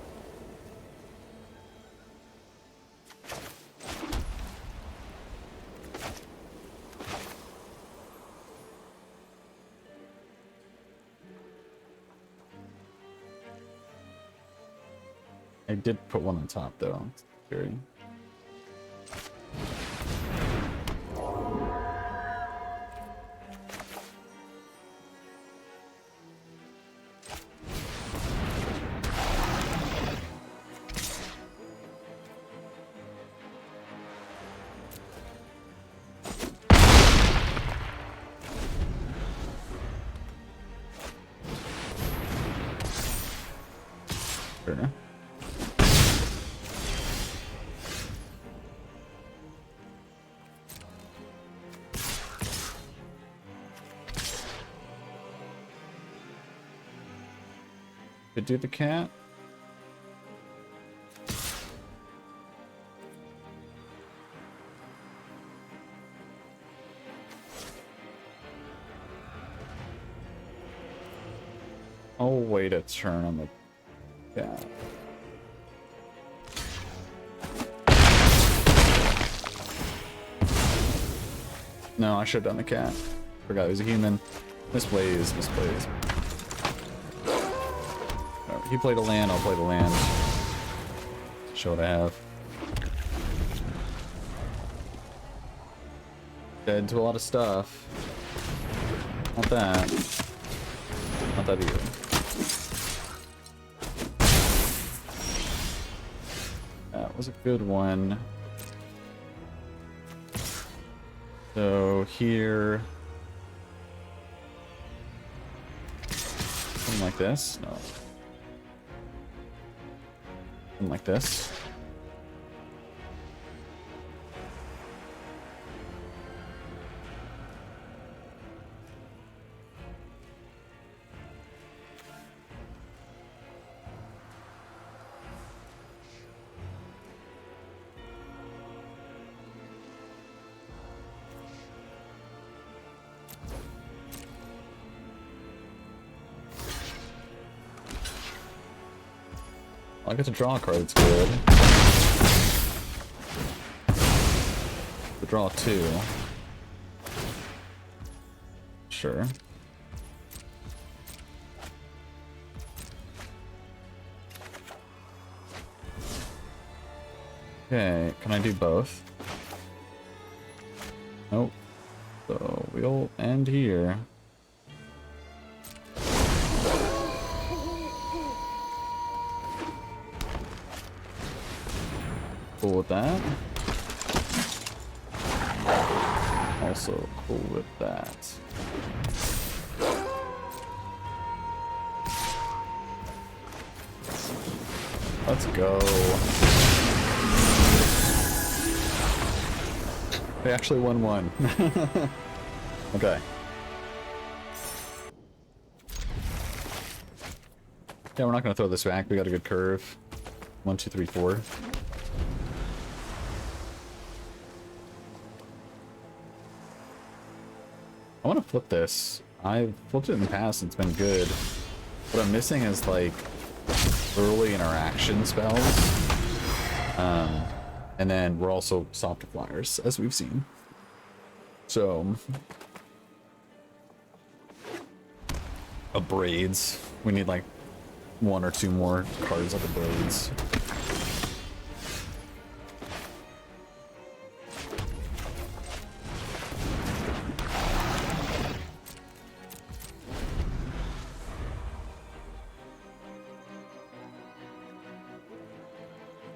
I did put one on top though. Scary. Sure. Could do the cat. I'll wait a turn on the cat. No, I should have done the cat. Forgot he was a human. Misplays, misplays. He played a land, I'll play the land. Show what I have. Dead to a lot of stuff. Not that. Not that either. That was a good one. So here. Something like this? No. Something like this. I get to draw a card, it's good. To draw two. Sure. Okay, can I do both? Nope. So we'll end here. Cool with that. Also cool with that. Let's go. We actually won one. Okay. Yeah, we're not gonna throw this back. We got a good curve. 1, 2, 3, 4. I want to flip this. I've flipped it in the past and it's been good. What I'm missing is like early interaction spells. And then we're also soft flyers, as we've seen. So braids. We need like 1 or 2 more cards like the braids.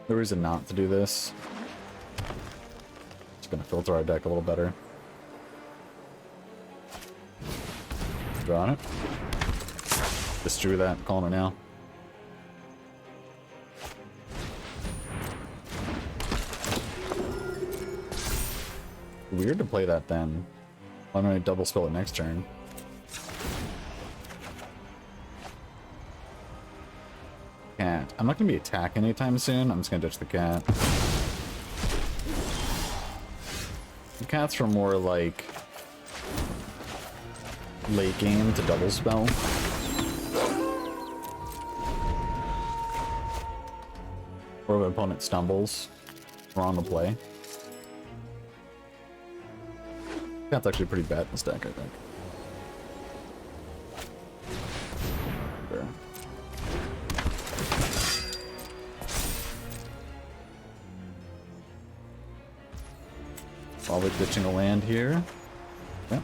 No reason not to do this. It's gonna filter our deck a little better. Drawing it. Just drew that, calling it now. Weird to play that then. Why don't I double spell it next turn? Cat. I'm not gonna be attacking anytime soon. I'm just gonna ditch the cat. The cats are more like late game to double spell. Or if an opponent stumbles, we're on the play. Cat's actually pretty bad in this deck, I think. There. Probably ditching a land here. Yeah.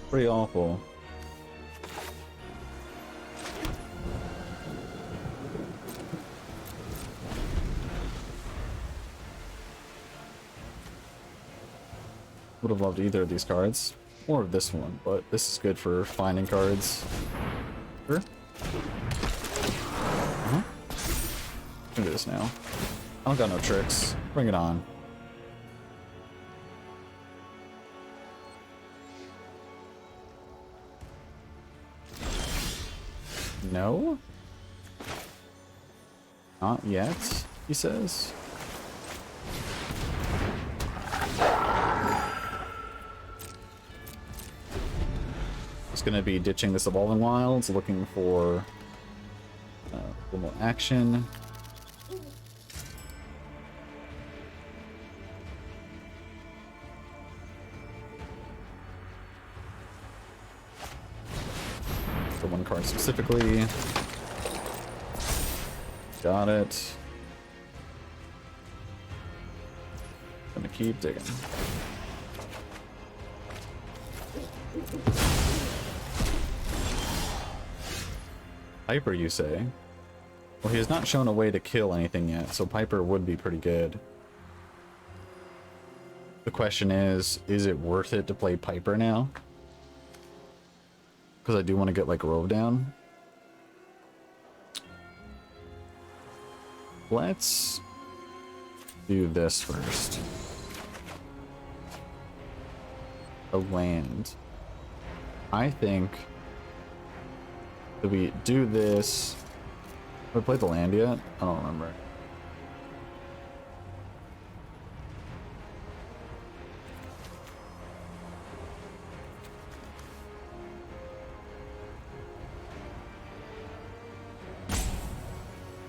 Pretty awful. Would have loved either of these cards, or this one, but this is good for finding cards. Sure. Can do this now. I don't got no tricks. Bring it on. No? Not yet, he says. Gonna be ditching this Evolving Wilds, looking for a little more action. For one card specifically. Got it. Gonna keep digging. Piper, you say? Well, he has not shown a way to kill anything yet, so Piper would be pretty good. The question is it worth it to play Piper now? Because I do want to get like Rove down. Let's do this first. A land. I think that we do this. Have we played the land yet? I don't remember.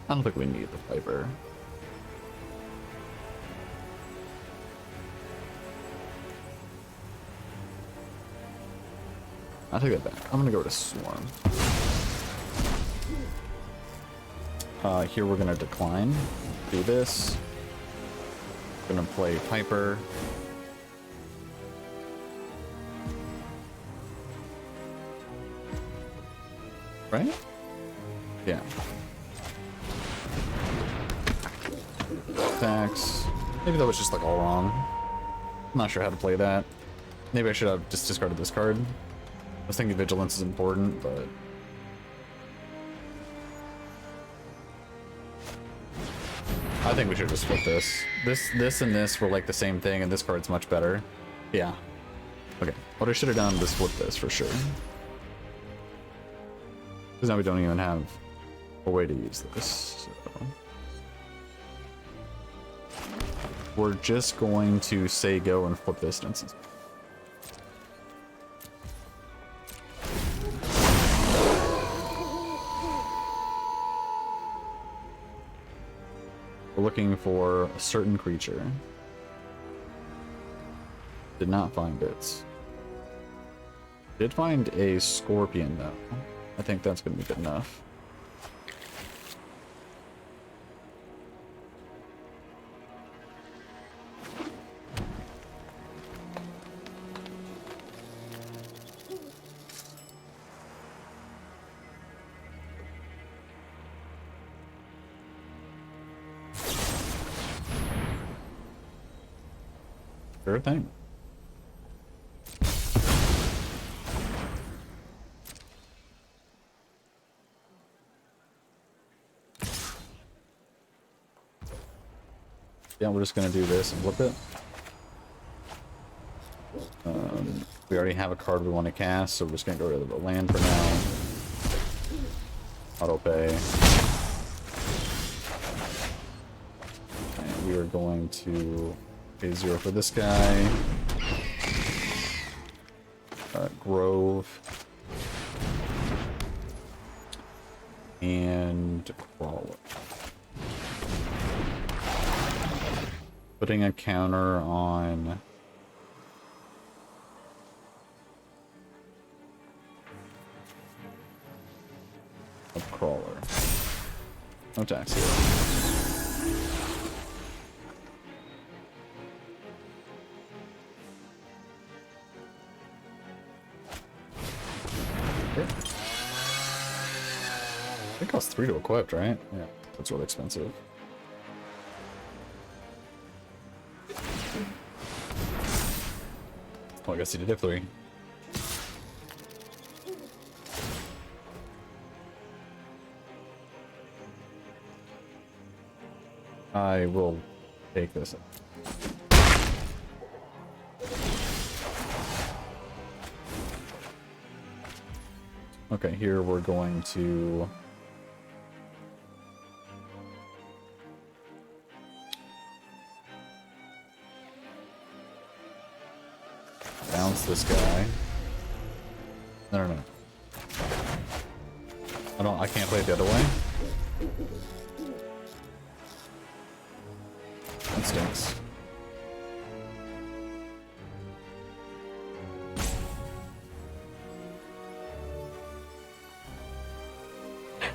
I don't think we need the Piper. I'll take that back. I'm gonna go to Swarm. Here we're gonna decline. Do this. Gonna play Piper. Right? Yeah. Attacks. Maybe that was just like all wrong. I'm not sure how to play that. Maybe I should have just discarded this card. I was thinking vigilance is important, but I think we should just flip this. This and this were like the same thing, and this card's much better. Yeah. Okay. What I should have done is flip this for sure. Because now we don't even have a way to use this. So we're just going to say go and flip this instance. We're looking for a certain creature. Did not find it. Did find a scorpion though. I think that's gonna be good enough. Sure thing. Yeah, we're just gonna do this and flip it. We already have a card we want to cast, so we're just gonna go rid of the land for now. Auto pay. And we are going to pay 0 for this guy. Grove. And Crawler. Putting a counter on a Crawler. No tax here. Okay. It costs 3 to equip, right? Yeah, that's really expensive. Well, I guess he did have 3. I will take this. Okay, here we're going to bounce this guy. No. I can't play it the other way. That stinks.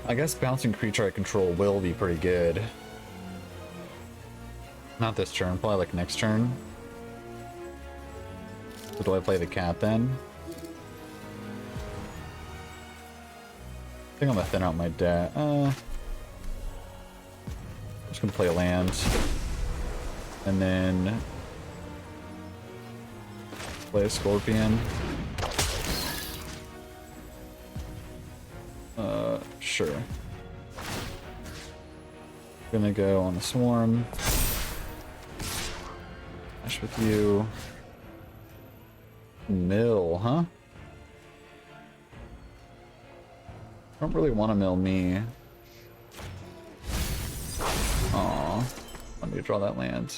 I guess bouncing creature I control will be pretty good. Not this turn, probably like next turn. So do I play the cat then? I think I'm gonna thin out my deck. I'm just gonna play a land. And then play a scorpion. Sure. Gonna go on the swarm. Dash with you. Mill, huh? Don't really want to mill me. Aw. Let me draw that land.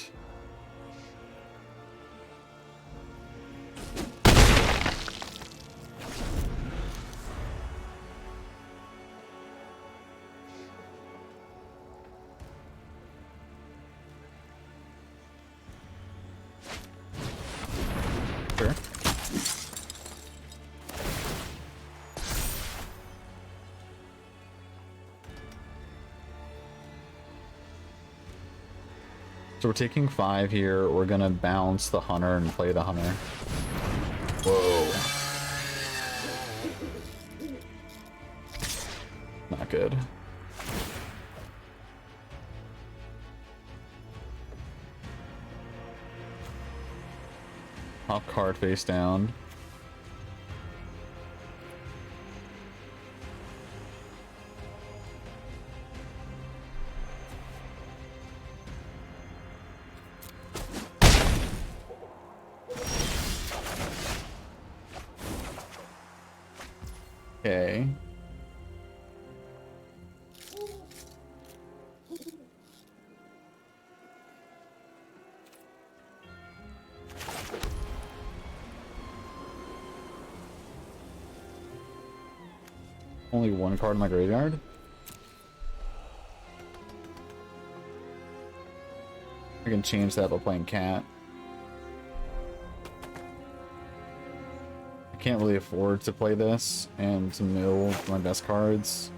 Sure. So we're taking 5 here. We're gonna bounce the hunter and play the hunter. Whoa. Not good. Top card face down. Okay. Only 1 card in my graveyard? I can change that by playing cat. I can't really afford to play this and to mill my best cards.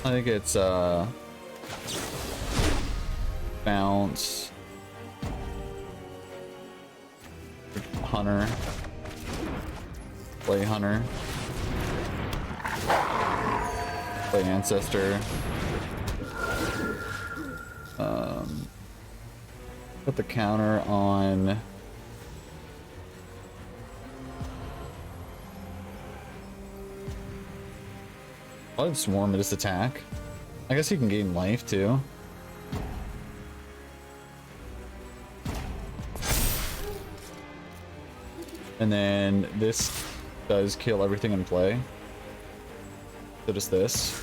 I think it's bounce, hunter, play hunter, play ancestor, put the counter on I'll have swarm and just attack. I guess you can gain life too. And then this does kill everything in play. So just this.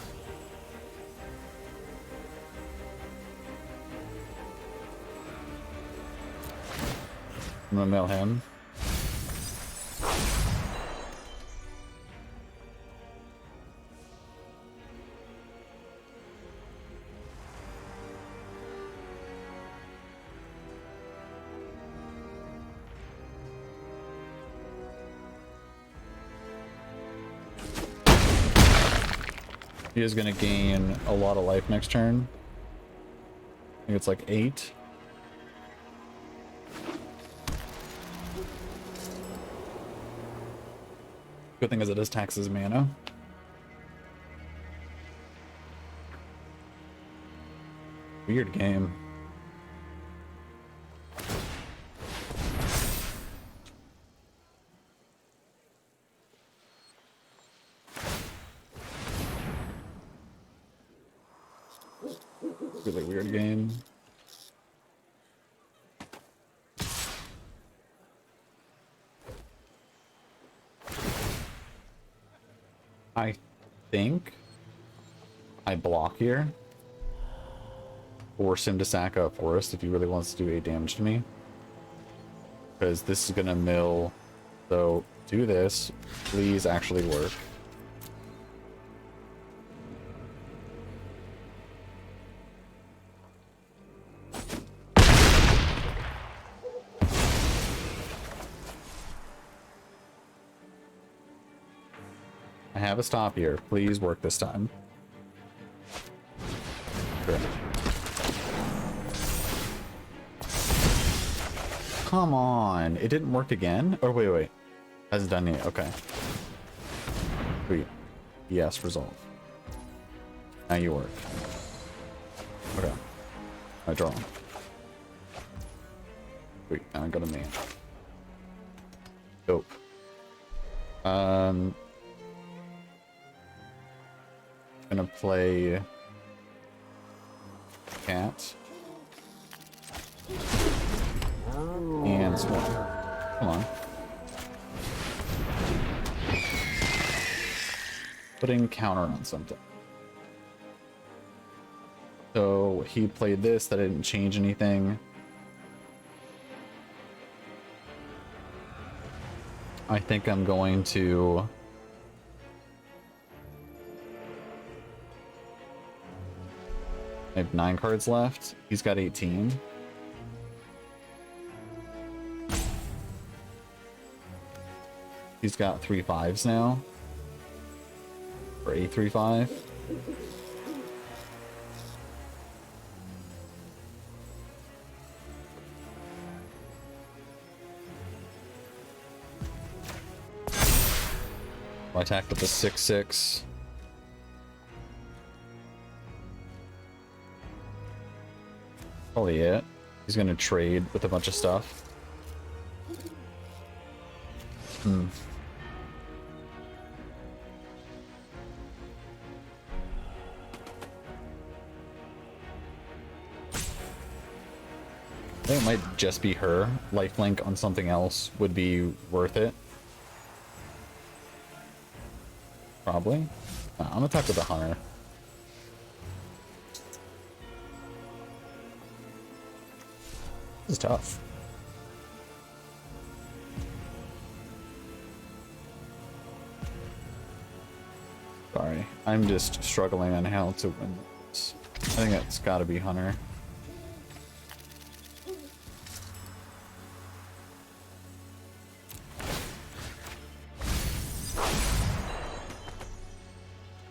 I'm gonna mail him. He is gonna gain a lot of life next turn. I think it's like 8. Good thing is it does taxes mana. Weird game. Really weird game. I think I block here. Force him to sack a forest if he really wants to do 8 damage to me. Because this is gonna mill. So do this. Please actually work. have a stop here. Please work this time. Sure. Come on. It didn't work again? Oh, wait. Hasn't done it. Okay. Sweet. Yes, resolve. Now you work. Okay. I draw. Wait, now I got a man. Dope. Gonna play cat and swan. Come on. Putting counter on something. So he played this, that didn't change anything. I think I'm going to I have 9 cards left. He's got 18. He's got 3 5s now. Or a 3/5. I'll attack with the 6/6. Probably it. He's gonna trade with a bunch of stuff. I think it might just be her. Lifelink on something else would be worth it. Probably. I'm gonna talk to the hunter. This is tough. Sorry, I'm just struggling on how to win this. I think it's gotta be hunter.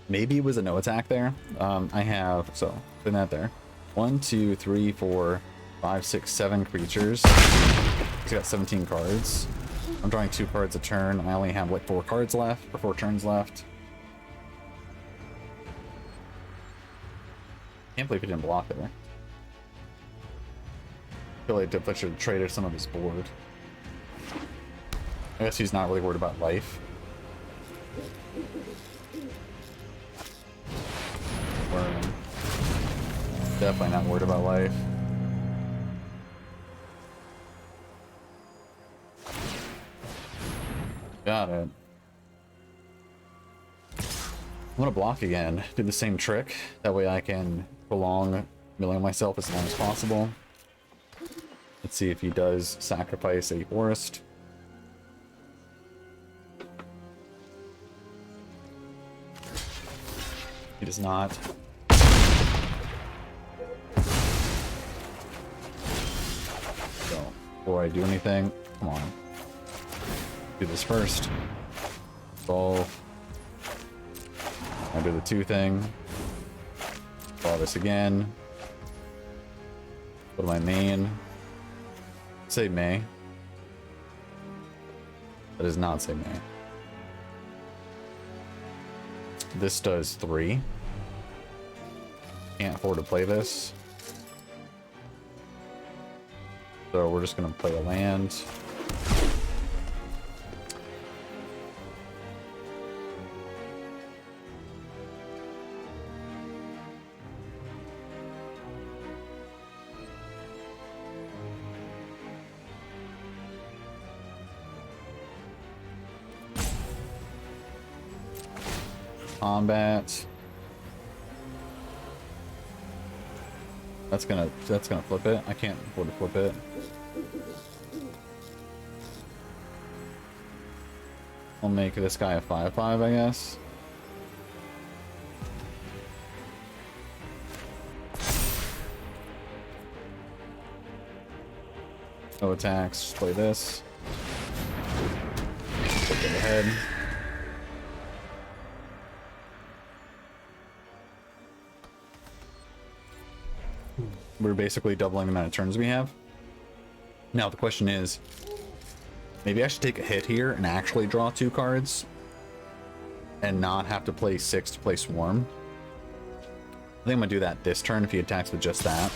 Maybe it was a no attack there. I have, so putting that there. 1, 2, 3, 4, 5, 6, 7 creatures. He's got 17 cards. I'm drawing 2 cards a turn. I only have like 4 cards left, or 4 turns left. Can't believe he didn't block there. I feel like Diplet should have traded some of his board. I guess he's not really worried about life. Definitely not worried about life. Got it. I'm gonna block again. Do the same trick. That way I can prolong milling myself as long as possible. Let's see if he does sacrifice a forest. He does not. Before I do anything, come on. Do this first. Solve. I do the 2 thing. Draw this again. Go to my main. Say May. That does not say May. This does 3. Can't afford to play this. So we're just gonna play a land. Combat. That's gonna flip it. I can't afford to flip it. I'll make this guy a 5/5, I guess. No attacks, just play this. Put it in the head. we're basically doubling the amount of turns we have. Now the question is, maybe I should take a hit here and actually draw 2 cards and not have to play 6 to play Swarm. I think I'm gonna do that this turn if he attacks with just that.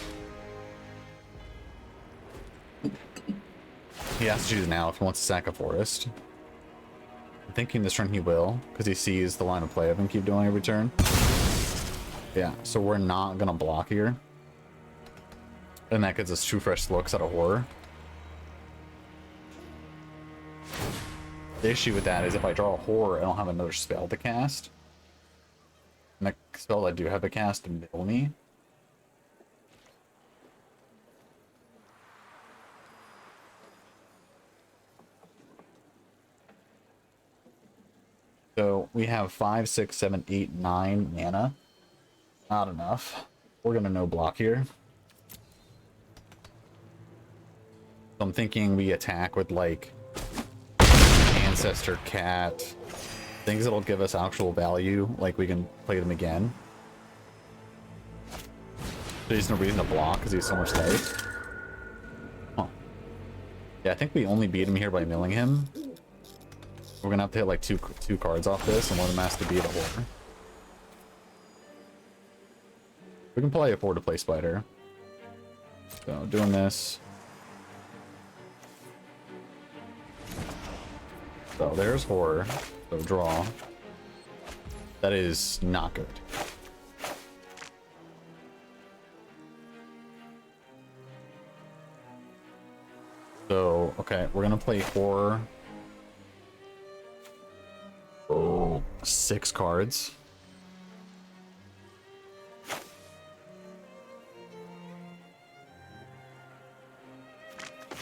He has to choose now if he wants to sack a forest. I'm thinking this turn he will, because he sees the line of play of him keep doing every turn. Yeah, so we're not gonna block here. And that gives us 2 fresh looks at a horror. The issue with that is if I draw a horror, I don't have another spell to cast. And the spell I do have to cast to mill me. So we have 5, 6, 7, 8, 9 mana. Not enough. We're gonna no block here. So I'm thinking we attack with like Ancestor Cat, things that'll give us actual value, like we can play them again. There's no reason to block because he's so much life. Huh. Yeah, I think we only beat him here by milling him. We're gonna have to hit like two cards off this, and one of them has to be the horror. We can probably afford to play Spider. So doing this. So there's horror. So draw. That is not good. So, okay, we're gonna play horror. Oh, 6 cards.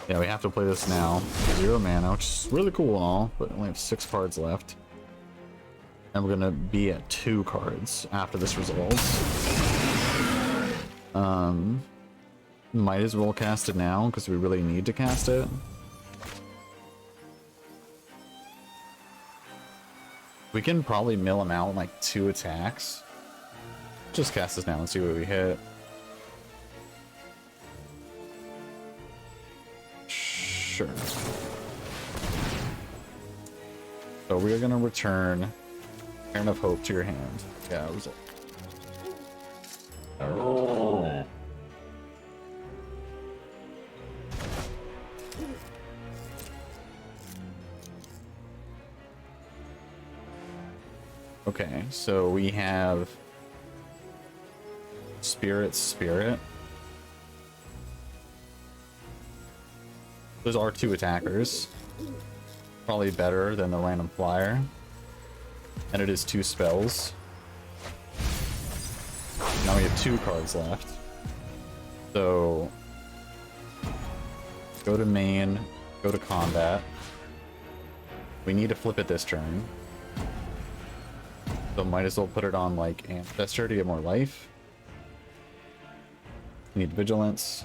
Yeah, we have to play this now. 0 mana, which is really cool and all, but we only have 6 cards left. And we're gonna be at 2 cards after this resolves. Might as well cast it now, because we really need to cast it. We can probably mill him out in like 2 attacks. Just cast this now and see what we hit. Sure. So we are gonna return Cairn of Hope to your hand. Yeah, it was it. Oh. Okay, so we have Spirit. Those are 2 attackers. Probably better than the random flyer. And it is 2 spells. Now we have 2 cards left. So go to main, go to combat. We need to flip it this turn. So might as well put it on like Ancestor to get more life. We need vigilance.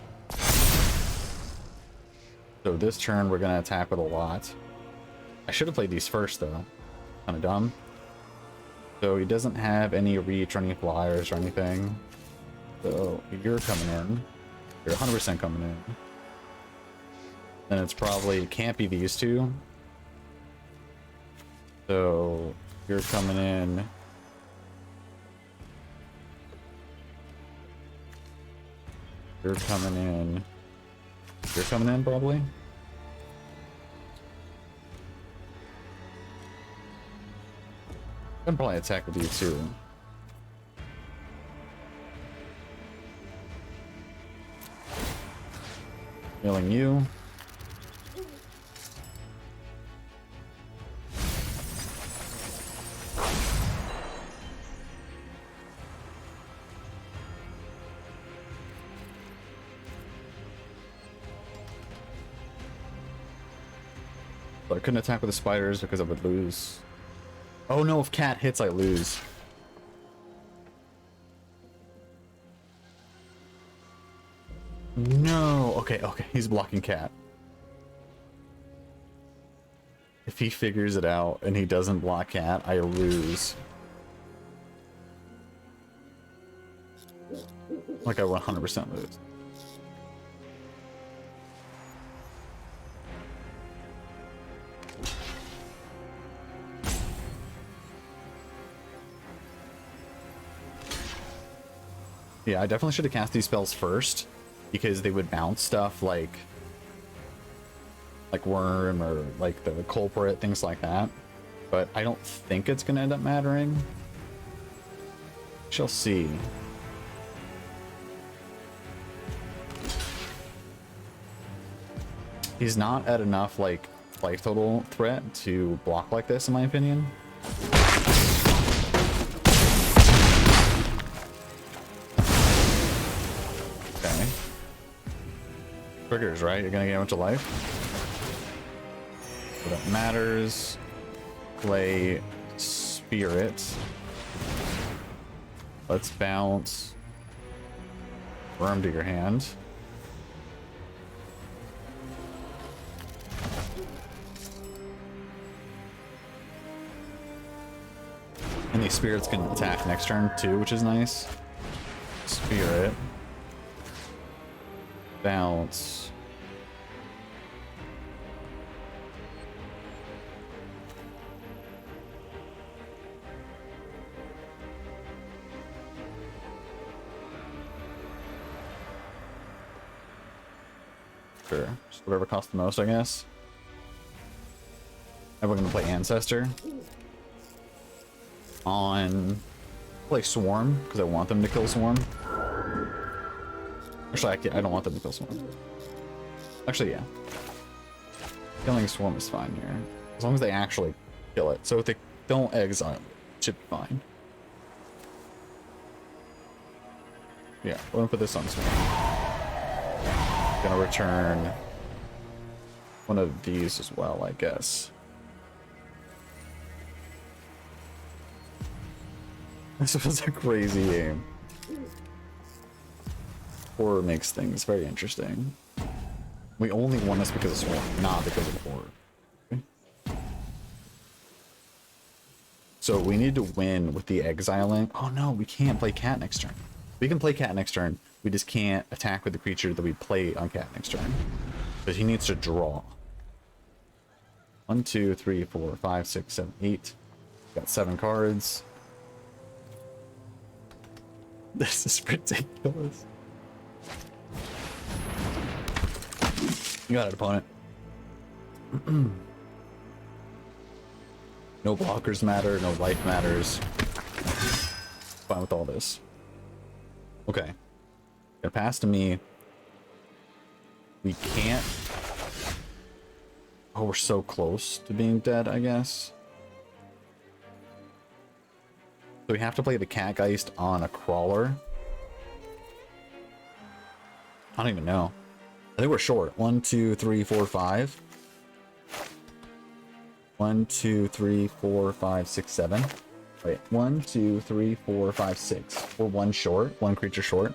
So this turn we're gonna attack with a lot. I should have played these first though. Kinda dumb. So he doesn't have any reach or any flyers or anything. So you're coming in. You're 100% coming in. Then it's probably, it can't be these 2. So you're coming in. You're coming in. You're coming in, probably? I can probably attack with you, too. Milling you. I couldn't attack with the spiders because I would lose. Oh no, if cat hits, I lose. No. Okay, he's blocking cat. If he figures it out and he doesn't block cat, I lose. Like I 100% lose. Yeah, I definitely should have cast these spells first, because they would bounce stuff like Worm or like the Culprit, things like that. But I don't think it's gonna end up mattering. Shall see. He's not at enough like life total threat to block like this, in my opinion. Okay. Triggers, right? You're gonna get a bunch of life. So that matters. Play Spirit. Let's bounce Worm to your hand. And these spirits can attack next turn too, which is nice. Spirit. Bounce. Sure. Just whatever costs the most, I guess. And we're gonna play Ancestor. On play Swarm, because I want them to kill Swarm. Actually, I don't want them to kill Swarm. Actually, yeah. Killing Swarm is fine here. As long as they actually kill it. So if they don't exile it, it should be fine. Yeah, we're gonna put this on Swarm. Gonna return one of these as well, I guess. This was a crazy game. Horror makes things very interesting. We only won this because of Swarm, not because of Horror. Okay. So we need to win with the exiling. Oh no, we can't play Cat next turn. We can play Cat next turn. We just can't attack with the creature that we play on Cat next turn. But he needs to draw. 1, 2, 3, 4, 5, 6, 7, 8. Got 7 cards. This is ridiculous. You got it, opponent. No blockers matter, no life matters. Fine with all this. Okay. Gonna pass to me. We can't. Oh, we're so close to being dead, I guess. So we have to play the Catgeist on a crawler. I don't even know. I think we're short. 1, 2, 3, 4, 5. 1, 2, 3, 4, 5, 6, 7. Wait. 1, 2, 3, 4, 5, 6. We're 1 short. 1 creature short.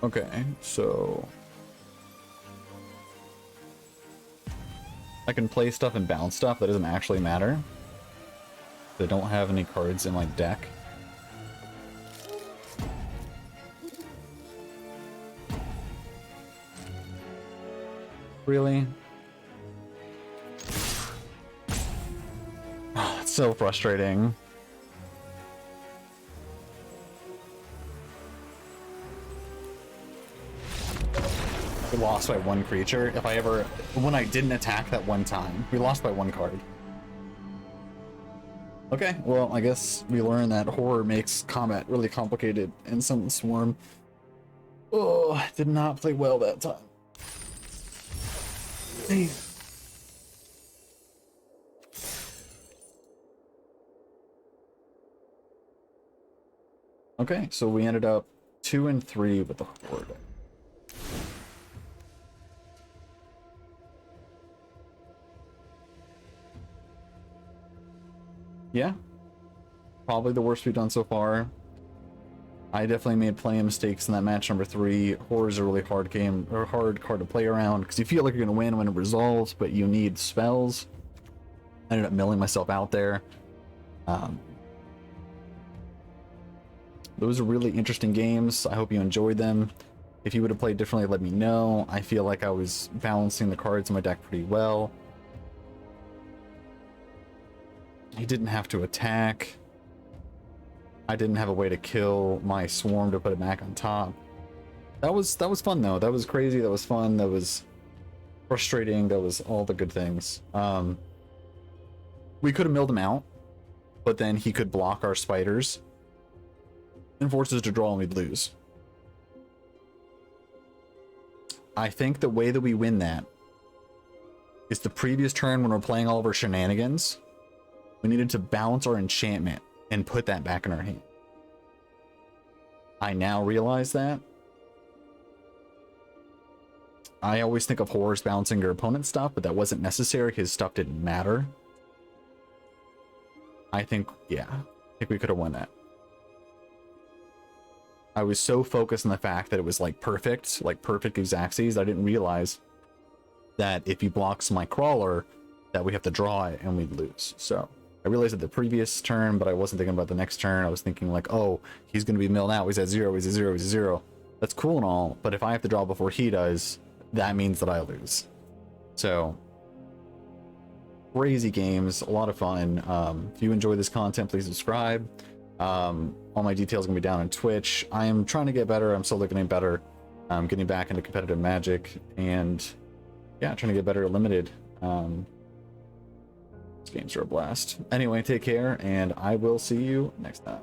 Okay, so I can play stuff and bounce stuff that doesn't actually matter. They don't have any cards in my deck. Really? Oh, it's so frustrating. We lost by 1 creature. When I didn't attack that one time, we lost by 1 card. Okay, well, I guess we learned that Horror makes combat really complicated and some Swarm. Oh, did not play well that time. Hey. Okay, so we ended up 2 and 3 with the Horde. Yeah, probably the worst we've done so far. I definitely made plenty of mistakes in that match number 3. Horror is a really hard game, or hard card to play around, because you feel like you're going to win when it resolves, but you need spells. I ended up milling myself out there. Those are really interesting games. I hope you enjoyed them. If you would have played differently, let me know. I feel like I was balancing the cards in my deck pretty well. He didn't have to attack. I didn't have a way to kill my swarm to put it back on top. That was fun though. That was crazy. That was fun. That was frustrating. That was all the good things. We could have milled him out, but then he could block our spiders and force us to draw and we'd lose. I think the way that we win that is the previous turn when we're playing all of our shenanigans, we needed to balance our enchantment and put that back in our hand. I now realize that. I always think of horrors balancing your opponent's stuff, but that wasn't necessary. His stuff didn't matter. I think we could have won that. I was so focused on the fact that it was like perfect Xaxes, I didn't realize that if he blocks my crawler, that we have to draw it and we'd lose. So I realized it the previous turn, but I wasn't thinking about the next turn. I was thinking like, oh, he's going to be milled out. He's at 0, he's at 0, he's at 0. That's cool and all, but if I have to draw before he does, that means that I lose. So crazy games, a lot of fun. If you enjoy this content, please subscribe. All my details are gonna be down on Twitch. I am trying to get better. I'm slowly getting better. I'm getting back into competitive Magic, and yeah, trying to get better at limited. These games are a blast. Anyway, take care, and I will see you next time.